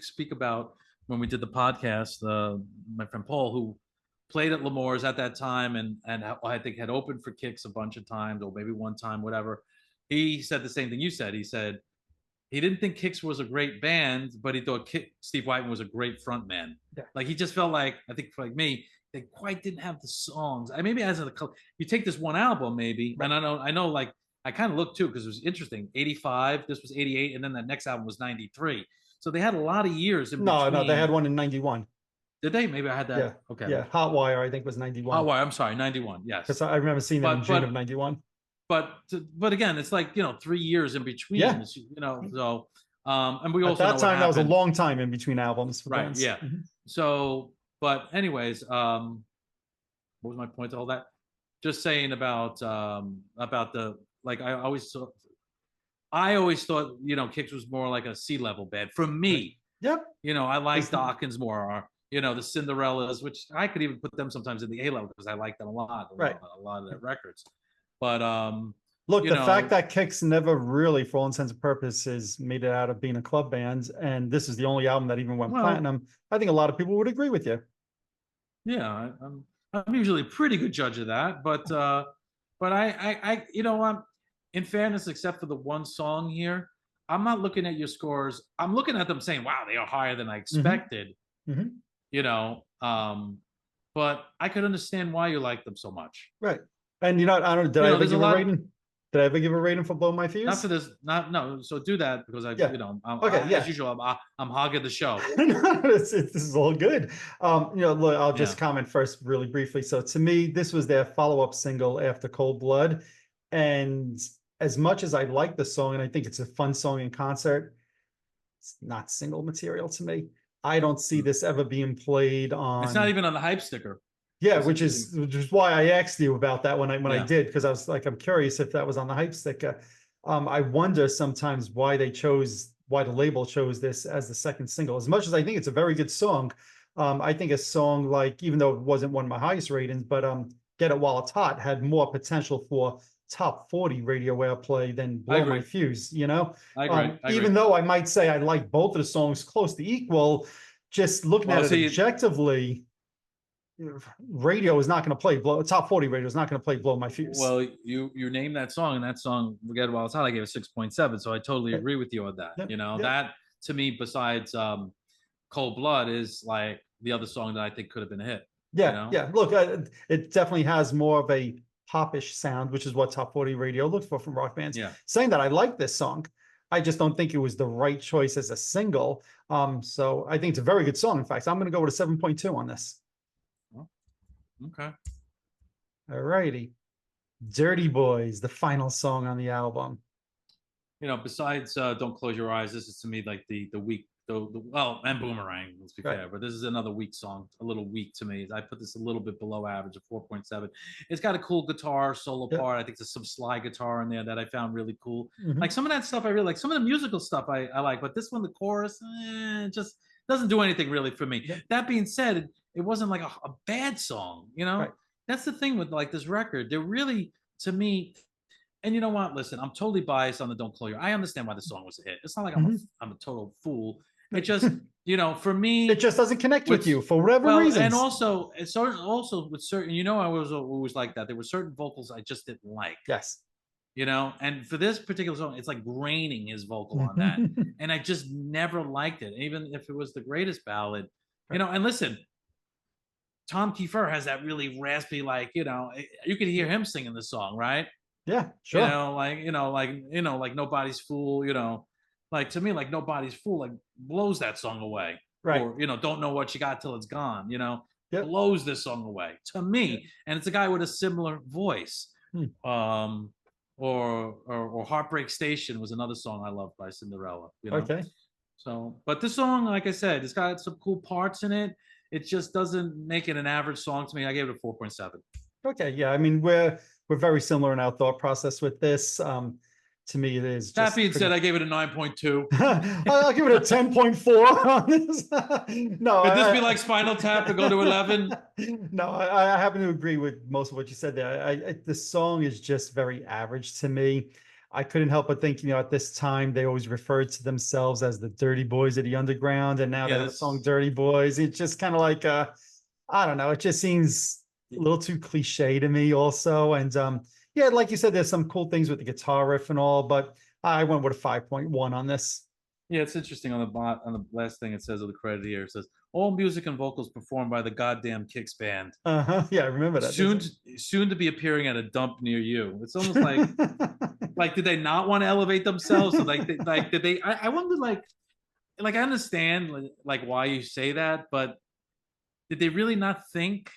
speak about when we did the podcast, my friend Paul, who played at L'Amour's at that time and I think had opened for KIX a bunch of times, or maybe one time, whatever. He said the same thing you said. He said he didn't think KIX was a great band, but he thought Steve Whiteman was a great front man. Yeah. Like he just felt like, I think like me, they quite didn't have the songs. Maybe as you take this one album, maybe, and I know like I kind of looked too, because it was interesting. 85, this was 88, and then that next album was 93. So they had a lot of years in between. No, they had one in 91. Did they? Maybe I had that. Yeah. Okay. Yeah. Hot Wire, I think, was 91. Hot Wire, I'm sorry, 91. Yes. Because I remember seeing them in June of 91. But again, it's like, you know, 3 years in between. Yeah. You know, so and we also at that time that was a long time in between albums. For right. bands. Yeah. So, but anyways, what was my point to all that? Just saying about the, like, I always thought, you know, KIX was more like a C-level band for me. Yep. You know, I like Dawkins more. You know, the Cinderellas, which I could even put them sometimes in the A-level because I like them a lot. A lot of their records. But look, the fact that KIX never really, for all intents and purposes, made it out of being a club band, and this is the only album that even went platinum, I think a lot of people would agree with you. Yeah, I'm usually a pretty good judge of that, but I you know, in fairness, except for the one song here, I'm not looking at your scores. I'm looking at them saying, wow, they are higher than I expected, Mhm. you know. But I could understand why you like them so much. Right. And you know, I don't, did You I know, ever there's a give a lot. rating? Did I ever give a rating for Blow My Not for Fuse? this, not no. So do that because Yeah. Okay. as Yeah. usual, I'm hogging the show. This is all good. You know, look, I'll Yeah, just comment first really briefly. So to me, this was their follow-up single after Cold Blood. And as much as I like the song and I think it's a fun song in concert, it's not single material to me. I don't see mm. this ever being played It's not on. even on the hype sticker. Yeah, It's interesting. which is why I asked you about that when I Yeah, did, because I was like, I'm curious if that was on the hype sticker. I wonder sometimes why why the label chose this as the second single. As much as I think it's a very good song, I think a song like, even though it wasn't one of my highest ratings, but Get It While It's Hot had more potential for top 40 radio airplay than I Blow My agree. Fuse, you know? I agree. I agree. Even though I might say I like both of the songs close to equal, just looking Well, at it see, objectively, radio is not going to play top 40 radio is not going to play Blow My Fuse. well, you named that song, and that song, Forget While It's Hot, I gave it 6.7. So I totally Yep, agree with you on that. yep, You know, yep. that to me, besides Cold Blood, is like the other song that I think could have been a hit. You Yeah, know, yeah. Look, it definitely has more of a popish sound, which is what top 40 radio looks for from rock bands. yeah. Saying that, I like this song. I just don't think it was the right choice as a single. So I think it's a very good song. In fact, I'm going to go with a 7.2 on this. Well, okay. All righty. Dirty Boys, the final song on the album. You know, besides Don't Close Your Eyes, this is to me like the weak, well, and Boomerang, let's be Right. fair, but this is another weak song, a little weak to me. I put this a little bit below average, a 4.7. It's got a cool guitar solo Yep. part. I think there's some slide guitar in there that I found really cool. Mhm. Like some of that stuff I really like, some of the musical stuff I like, but this one, the chorus, just doesn't do anything really for me. Yep. That being said, it wasn't like a bad song, you know? Right. That's the thing with like this record. They're really, to me, and you know what? Listen, I'm totally biased on the Don't Close Your. I understand why the song was a hit. It's not like Mhm. I'm a total fool. It just, you know, for It me, just doesn't connect with with you for whatever well, and reasons. also it's certain also with certain, you know, I was always like that. There were certain vocals I just didn't like, Yes. you know, and for this particular song, it's like graining his vocal on that, and I just never liked it, even if it was the greatest ballad, you know. And listen, Tom Kiefer has that really raspy, like, you know, you could hear him singing the song, right? Yeah, You sure. know, like Nobody's Fool, you know, like to me, like Nobody's Fool, like blows that song away. Right. Or, you know, Don't Know What You Got Till It's Gone, you know, Yep. blows this song away to me. And it's a guy with a similar voice. Hmm. Or Heartbreak Station was another song I loved by Cinderella, you know. Okay. So, but this song, like I said, it's got some cool parts in it. It just doesn't make it an average song to me. I gave it a 4.7. Okay. Yeah. I mean, we're very similar in our thought process with this. To me, it is That just being pretty. said, I gave it a 9.2. I'll give it a 10.4 on this. No, Could this be like Spinal Tap to go to 11? No, I happen to agree with most of what you said there. The song is just very average to me. I couldn't help but think, you know, at this time they always referred to themselves as the Dirty Boys of the Underground, and now they have a song Yes. Dirty Boys. It's just kind of like I don't know. It just seems a little too cliche to me, also. And yeah, like you said, there's some cool things with the guitar riff and all, but I went with a 5.1 on this. Yeah, it's interesting on the last thing it says of the credit here. It says all music and vocals performed by the goddamn KIX band. Yeah, I remember that. Soon to be appearing at a dump near you. It's almost like did they not want to elevate themselves? So like did they? I wonder like I understand like why you say that, but did they really not think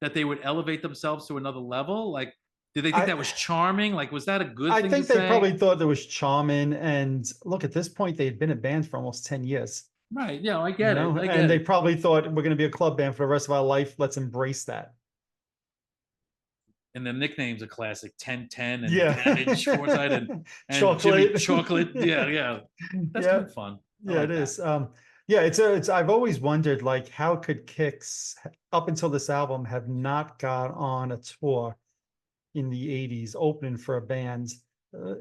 that they would elevate themselves to another level? Like, did they think that was charming? Like, was that a good I thing think to they say? probably thought there was charming. And look, at this point, they had been a band for almost 10 years. Right. Yeah, I You get know, it. I and get they it. probably thought we're going to be a club band for the rest of our life. Let's embrace that. And the nicknames are classic: 1010 and Yeah. Damage, Foresight, and Jimmy Chocolate. Chocolate. Yeah, yeah. That's kind Yeah. of fun. I Yeah, it like that. is. Yeah, it's I've always wondered, like, how could KIX up until this album have not got on a tour in the 80s opening for a band,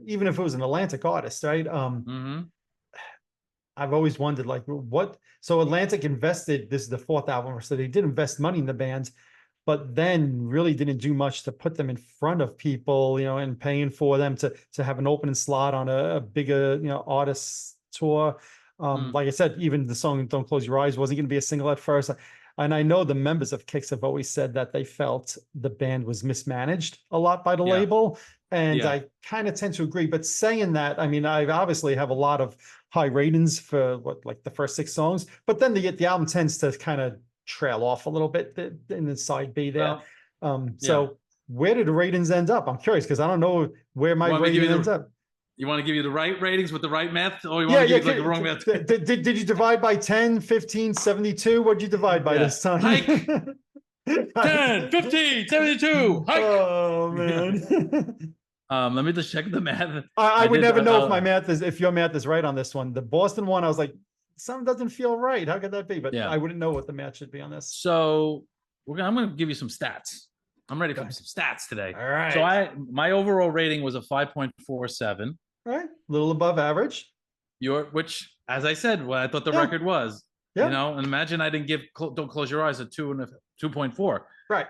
even if it was an Atlantic artist, right? Mm-hmm. I've always wondered, like, what? So Atlantic invested. This is the fourth album, so they did invest money in the band. but then really didn't do much to put them in front of people, and paying for them to have an opening slot on a bigger, artist tour. Mm, Like I said, even the song "Don't Close Your Eyes" wasn't going to be a single at first. And I know the members of KIX have always said that they felt the band was mismanaged a lot by the yeah, label. And yeah. I kind of tend to agree. But saying that, I mean, I obviously have a lot of high ratings for like the first 6 songs, but then the album tends to kind of trail off a little bit in the side B there. Well, yeah. So where did the ratings end up? I'm curious because I don't know where my You want me to give rating you ends up. you want to give you the right ratings with the right math, or you want Yeah, to yeah. give you like the wrong math? Did you divide by 10, 15, 72? What did you divide by Yeah. this time? Hike 10, 15, 72. Hike. Oh man. Let me just check the math. I I would did. never know if your math is right on this one. The Boston one, I was like, something doesn't feel right. How could that be? But Yeah. I wouldn't know what the math should be on this. So I'm going to give you some stats. I'm ready for some stats today. All right. So my overall rating was a 5.47. All right, a little above average. Which, as I said, what I thought the record was. Yeah. And imagine I didn't give "Don't Close Your Eyes" a 2.4. Right.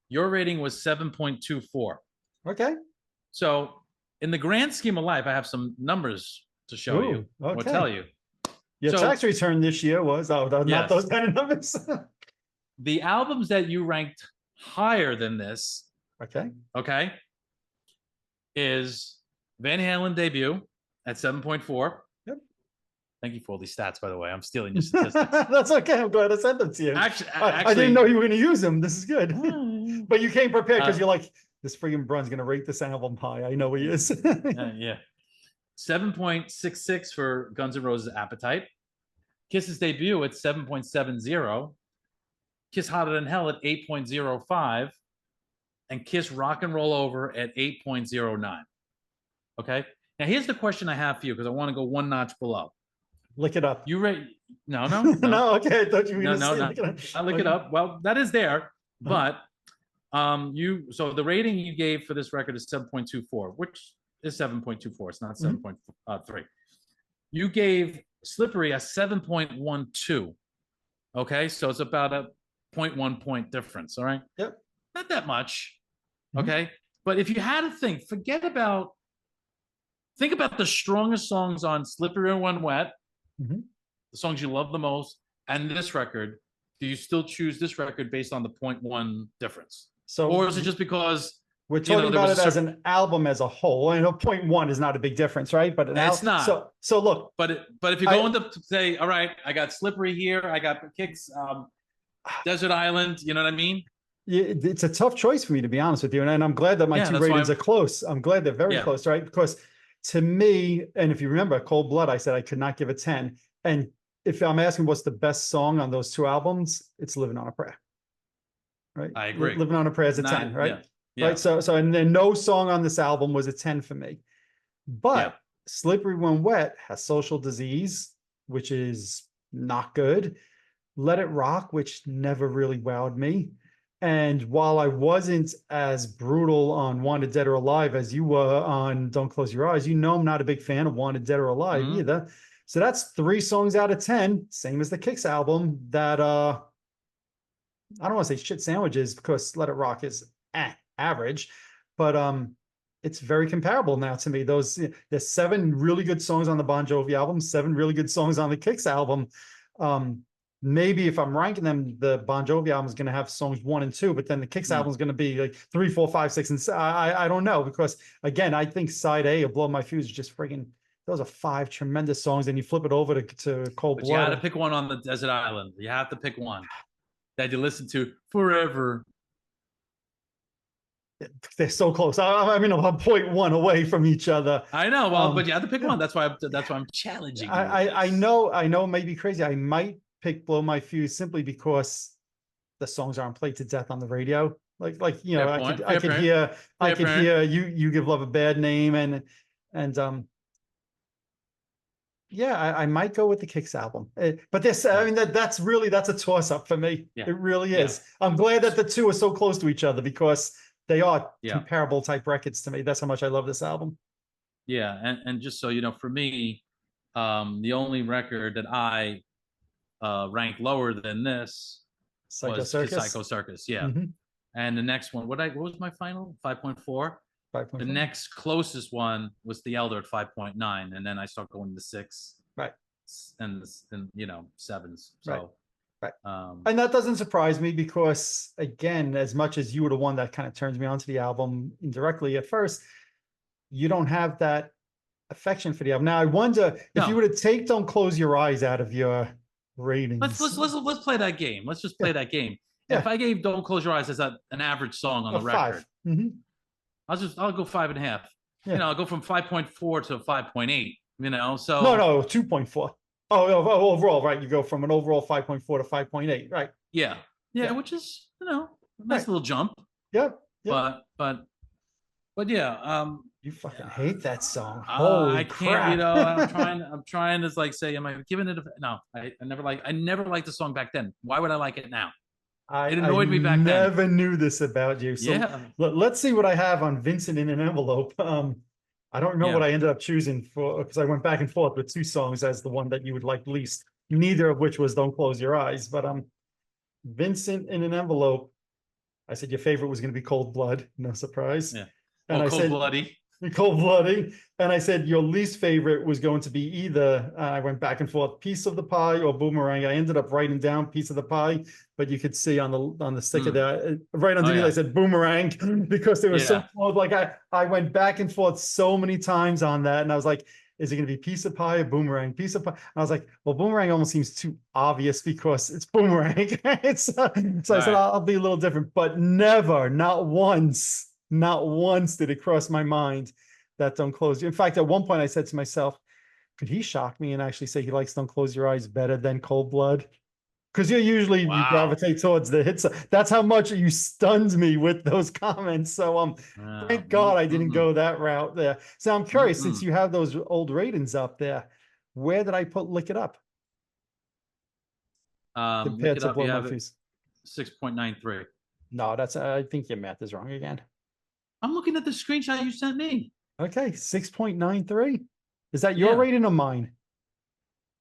Your rating was 7.24. Okay. So in the grand scheme of life, I have some numbers to show you or tell you. Your tax return this year was not those kind of numbers. The albums that you ranked higher than this, okay, is Van Halen debut at 7.4. Yep. Thank you for all these stats, by the way. I'm stealing your statistics. That's okay. I'm glad I sent them to you. Actually, I didn't know you were going to use them. This is good. But you came prepared because you're like, this friggin' Brunn's going to rate this album high. I know he is. Yeah. 7.66 for Guns N' Roses' Appetite. Kiss's debut at 7.70. Kiss Hotter Than Hell at 8.05. And Kiss Rock and Roll Over at 8.09. Okay? Now, here's the question I have for you because I want to go one notch below. Look it up. You rate... No. No, okay. I thought you were going to say look it up. I look it up. Well, that is there. But so the rating you gave for this record is 7.24, which is 7.24. It's not 7.3. You gave Slippery a 7.12. Okay, so it's about a 0.1 point difference. All right. Yep. Not that much. Okay, but if you had to think about the strongest songs on Slippery When Wet, the songs you love the most, and this record. Do you still choose this record based on the 0.1 difference? So, or is it just because we're talking about it as an album as a whole? I know 0.1 is not a big difference, right? But it's not. So look. But if you're going to say, all right, I got Slippery here, I got KIX, Desert Island. You know what I mean? Yeah, it's a tough choice for me, to be honest with you, and I'm glad that my two ratings are close. I'm glad they're very close, right? Because to me, and if you remember, Cold Blood, I said I could not give a 10, and if I'm asking what's the best song on those 2 albums, it's Living on a Prayer. Right. I agree. Living on a Prayer is a 10, right? Yeah. Right. So and then no song on this album was a 10 for me. But Slippery When Wet has Social Disease, which is not good. Let It Rock, which never really wowed me. And while I wasn't as brutal on Wanted Dead or Alive as you were on Don't Close Your Eyes, I'm not a big fan of Wanted Dead or Alive either. So that's 3 songs out of 10, same as the KIX album, that I don't want to say shit sandwiches because Let It Rock is average, but it's very comparable now to me. There's 7 really good songs on the Bon Jovi album, 7 really good songs on the KIX album. Maybe if I'm ranking them, the Bon Jovi album is going to have songs 1 and 2, but then the KIX album is going to be like 3, 4, 5, 6, and 7. I don't know, because again, I think side A of Blow My Fuse is just friggin'. Those are 5 tremendous songs, and you flip it over to Cold Blood. You got to pick one on the Desert Island. You have to pick one that you listen to forever. They're so close. I'm 0.1 away from each other. I know. Well, but you have to pick one. That's why I'm challenging you. I know. It may be crazy. I might pick Blow My Fuse simply because the songs aren't played to death on the radio. I could hear you give love a bad name, and I might go with the KIX album, but that's a toss up for me. It really is. I'm glad that the 2 are so close to each other because they are comparable type records to me. That's how much I love this album. Yeah, and just so you know, for me, the only record that I ranked lower than this Psycho was Circus. Psycho Circus. Yeah. Mhm. And the next one, what was my final? 5.4. The 5.4. next closest one was The Elder at 5.9, and then I start going to 6, Right. and you know, 7s. Right. So, Right. um, And that doesn't surprise me because, again, as much as you were the one that kind of turns me onto the album indirectly at first, you don't have that affection for the album. Now, I wonder if you no, were to take "Don't Close Your Eyes" out of your ratings. let's play that game. Let's just play Yeah, that game. If yeah, I gave "Don't Close Your Eyes" as an average song on a the record, 5. Mhm. I'll go 5.5. Yeah. You know, I'll go from 5.4 to 5.8. You know, No, so no, 2.4. Oh, overall, right? You go from an overall 5.4 to 5.8, right? yeah, Yeah. which is, you know, a nice Right. little jump. Yep. Yep. But yeah, You fucking hate that song. I Holy can't, you crap. know, I'm trying to like say, am I giving it no, I never liked the song back then. Why would I like it now? It I annoyed me back then. never knew this about you. So Yeah. let's see what I have on Vincent in an Envelope. I don't know Yeah. what I ended up choosing for, because I went back and forth with 2 songs as the one that you would like least, neither of which was "Don't Close Your Eyes." But Vincent in an Envelope, I said your favorite was going to be "Cold Blood," no surprise. Yeah. And Well, I Cold said Bloody. "Cold Bloody," and I said your least favorite was going to be either, I went back and forth, "Piece of the Pie" or "Boomerang." I ended up writing down "Piece of the Pie," but you could see on the sticker there, right Oh, underneath, I yeah. said "Boomerang" because there was so Yeah. close. Like I went back and forth so many times on that, and I was like, is it going to be "Piece of Pie" or "Boomerang"? "Piece of Pie." And I was like, well, "Boomerang" almost seems too obvious because it's Boomerang. So I said, Right. I'll be a little different, but never, not once did it cross my mind that "Don't Close." In fact, at one point I said to myself, could he shock me and actually say he likes "Don't Close Your Eyes" better than "Cold Blood"? Because you Wow. gravitate towards the hits. That's how much you stunned me with those comments. So thank God I didn't go that route there. So I'm curious, since you have those old ratings up there, where did I put "Lick It Up" Look compared it to up. "Blow You My have it Fuse"? 6.93. No, that's, I think your math is wrong again. I'm looking at the screenshot you sent me. Okay, 6.93. Is that your Yeah. rating or mine?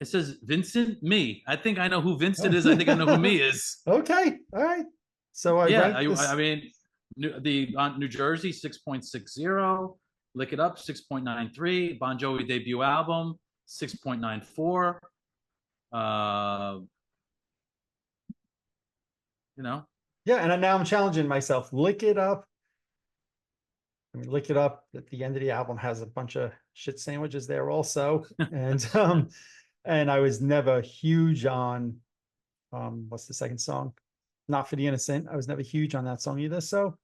It says Vincent, me. I think I know who Vincent is. I think I know who me is. Okay, all right. So I Yeah, ranked this. I mean, New Jersey 6.60, Lick It Up 6.93, Bon Jovi debut album 6.94. You know, Yeah, and now I'm challenging myself. "Lick It Up." I mean, "Lick It Up" at the end of the album has a bunch of shit sandwiches there also. And I was never huge on what's the second song? "Not for the Innocent." I was never huge on that song either. So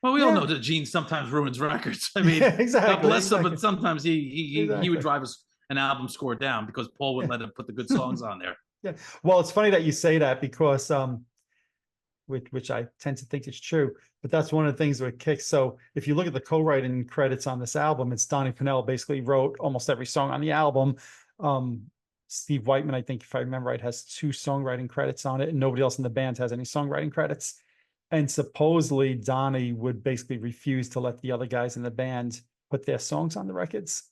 well, we all yeah, know that Gene sometimes ruins records. I yeah, mean, God exactly, bless him, exactly, but sometimes he would exactly. drive us an album score down because Paul wouldn't Yeah. let him put the good songs on there. Yeah. Well, it's funny that you say that because which I tend to think is true. But that's one of the things with KIX. So if you look at the co-writing credits on this album, it's Donnie Pennell basically wrote almost every song on the album. Um, Steve Whiteman, I think if I remember right, has 2 songwriting credits on it, and nobody else in the band has any songwriting credits. And supposedly Donnie would basically refuse to let the other guys in the band put their songs on the records.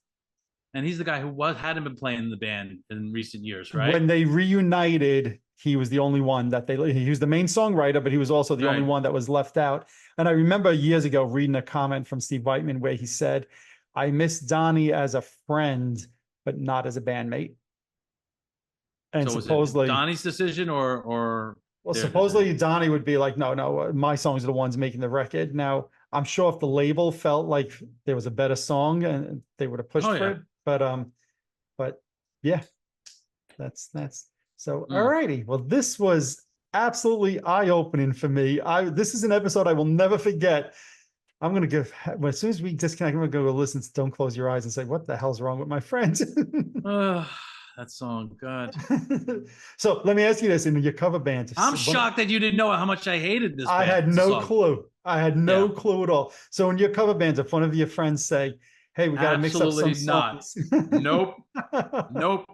And he's the guy who hadn't been playing in the band in recent years, right? When they reunited, he was the only one that he was the main songwriter, but he was also the only Right. one that was left out. And I remember years ago reading a comment from Steve Whiteman where he said, "I miss Donnie as a friend, but not as a bandmate." And So was it supposedly, Donnie's decision or well, their decision? supposedly Donnie would be like, "No, no, my songs are the ones making the record." Now, I'm sure if the label felt like there was a better song and they would have pushed Oh for yeah. it. But yeah, that's so. All Mm. righty. Well, this was absolutely eye-opening for me. This is an episode I will never forget. I'm gonna give, well, as soon as we disconnect, I'm gonna go listen to "Don't Close Your Eyes" and say, what the hell's wrong with my friend? That song, God. So let me ask you this: in your cover band, I'm shocked that you didn't know how much I hated this I band. had This no song. clue. I had no Yeah. clue at all. So in your cover bands, if one of your friends say, "Hey, we got to mix up some Absolutely not. songs," Nope. Nope. Nope.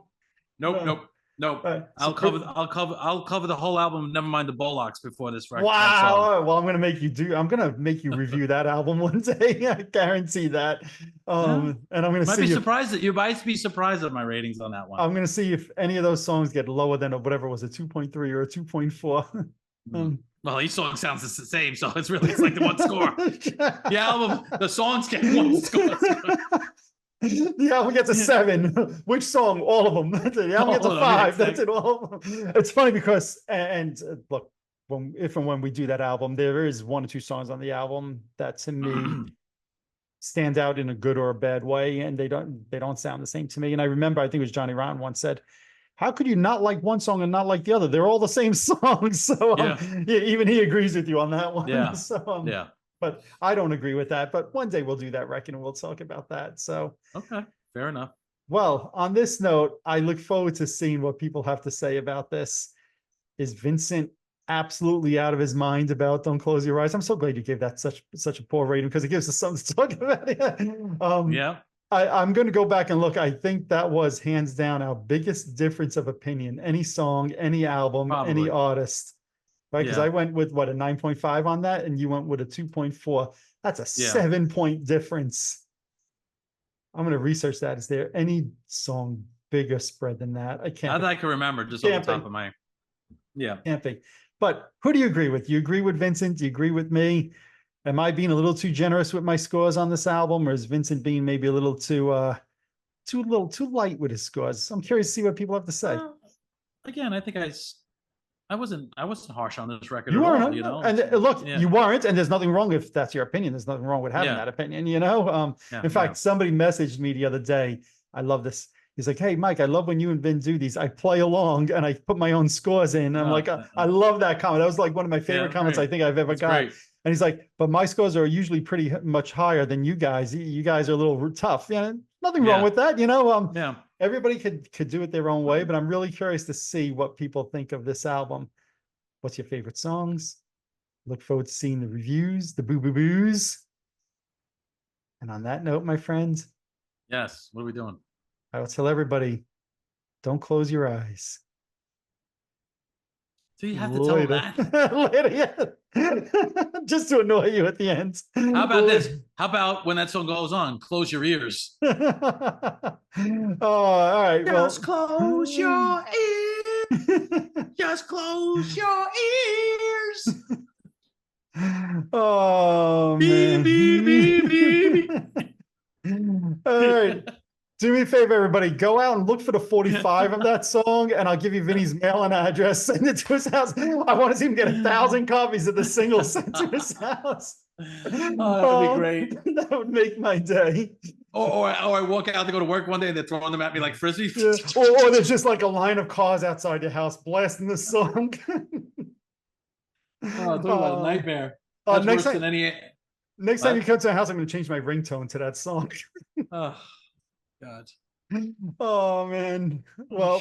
no. Nope. Nope. So I'll cover the whole album. Never mind the Bolocks before that song. wow. Well, I'm gonna make you review that album one day. I guarantee that. Yeah. And I'm gonna Might be see if surprised that you might be surprised at my ratings on that one. I'm gonna see if any of those songs get lower than a, whatever was a 2.3 or a 2.4. Well, each song sounds the same, so it's like the one score. The album, the songs get one score. The album gets a 7. Which song? All of them. The album gets a 5. That's it. All of them. It's funny because, and look, if and when we do that album, there is 1 or 2 songs on the album that to me stand out in a good or a bad way, and they don't sound the same to me. And I remember, I think it was Johnny Rotten once said, how could you not like one song and not like the other? They're all the same songs. So yeah, even he agrees with you on that one. Yeah. So, yeah. But I don't agree with that. But one day we'll do that record and we'll talk about that. So okay, fair enough. Well, on this note, I look forward to seeing what people have to say about this. Is Vincent absolutely out of his mind about Don't Close Your Eyes? I'm so glad you gave that such a poor rating because it gives us something to talk about. Yeah. I'm going to go back and look. I think that was hands down our biggest difference of opinion. Any song, any album, any artist, right? Because I went with a 9.5 on that, and you went with a 2.4. That's a 7-point difference. I'm going to research that. Is there any song bigger spread than that? I can't. Not that I can remember, just off the top of my. Yeah. Can't be. But who do you agree with? You agree with Vincent? Do you agree with me? Am I being a little too generous with my scores on this album, or is Vincent being maybe a little too light with his scores? I'm curious to see what people have to say. Again, I think I wasn't harsh on this record. You weren't, all, you know. And look, you weren't, and there's nothing wrong if that's your opinion. There's nothing wrong with having that opinion, you know. In fact, somebody messaged me the other day. I love this. He's like, hey, Mike, I love when you and Vin do these. I play along and I put my own scores in. I'm like, I love that comment. That was like one of my favorite comments I think I've ever got. Great. And he's like, but my scores are usually pretty much higher than you guys. You guys are a little tough. Yeah, nothing wrong with that. You know, everybody could do it their own way, but I'm really curious to see what people think of this album. What's your favorite songs? Look forward to seeing the reviews, the boo-boo-boos. And on that note, my friends. Yes. What are we doing? I will tell everybody, don't close your eyes. Do you have to tell them that? Later, just to annoy you at the end. How about this? How about when that song goes on, close your ears? Oh, all right. Just close your ears. Just close your ears. Oh, man. All right. Do me a favor, everybody. Go out and look for the 45 of that song, and I'll give you Vinny's mailing address. Send it to his house. I want to see him get 1,000 copies of the single sent to his house. Oh, that would be great. That would make my day. Or I walk out to go to work one day and they're throwing them at me like frisbees. Yeah. Or there's just like a line of cars outside your house blasting this song. Talk about a nightmare. That's worse than any. Next time you come to the house, I'm going to change my ringtone to that song. Oh, God. Oh, man. Well,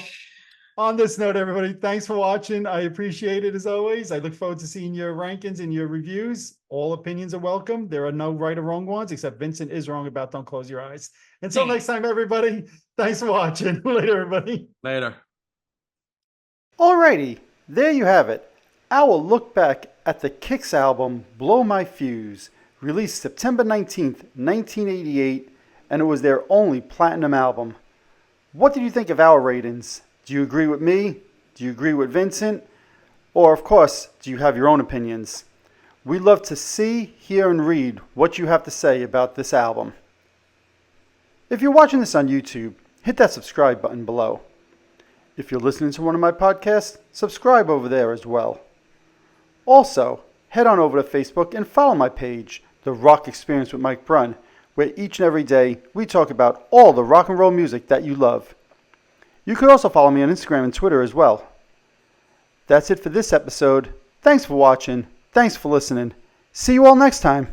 on this note, everybody, thanks for watching. I appreciate it as always. I look forward to seeing your rankings and your reviews. All opinions are welcome. There are no right or wrong ones, except Vincent is wrong about Don't Close Your Eyes. Until next time, everybody, thanks for watching. Later, everybody. Later. Alrighty, there you have it. Our look back at the KIX album, Blow My Fuse, released September 19th, 1988, and it was their only platinum album. What did you think of our ratings? Do you agree with me? Do you agree with Vincent? Or, of course, do you have your own opinions? We'd love to see, hear, and read what you have to say about this album. If you're watching this on YouTube, hit that subscribe button below. If you're listening to one of my podcasts, subscribe over there as well. Also, head on over to Facebook and follow my page, The Rock Experience with Mike Brunn, where each and every day we talk about all the rock and roll music that you love. You could also follow me on Instagram and Twitter as well. That's it for this episode. Thanks for watching. Thanks for listening. See you all next time.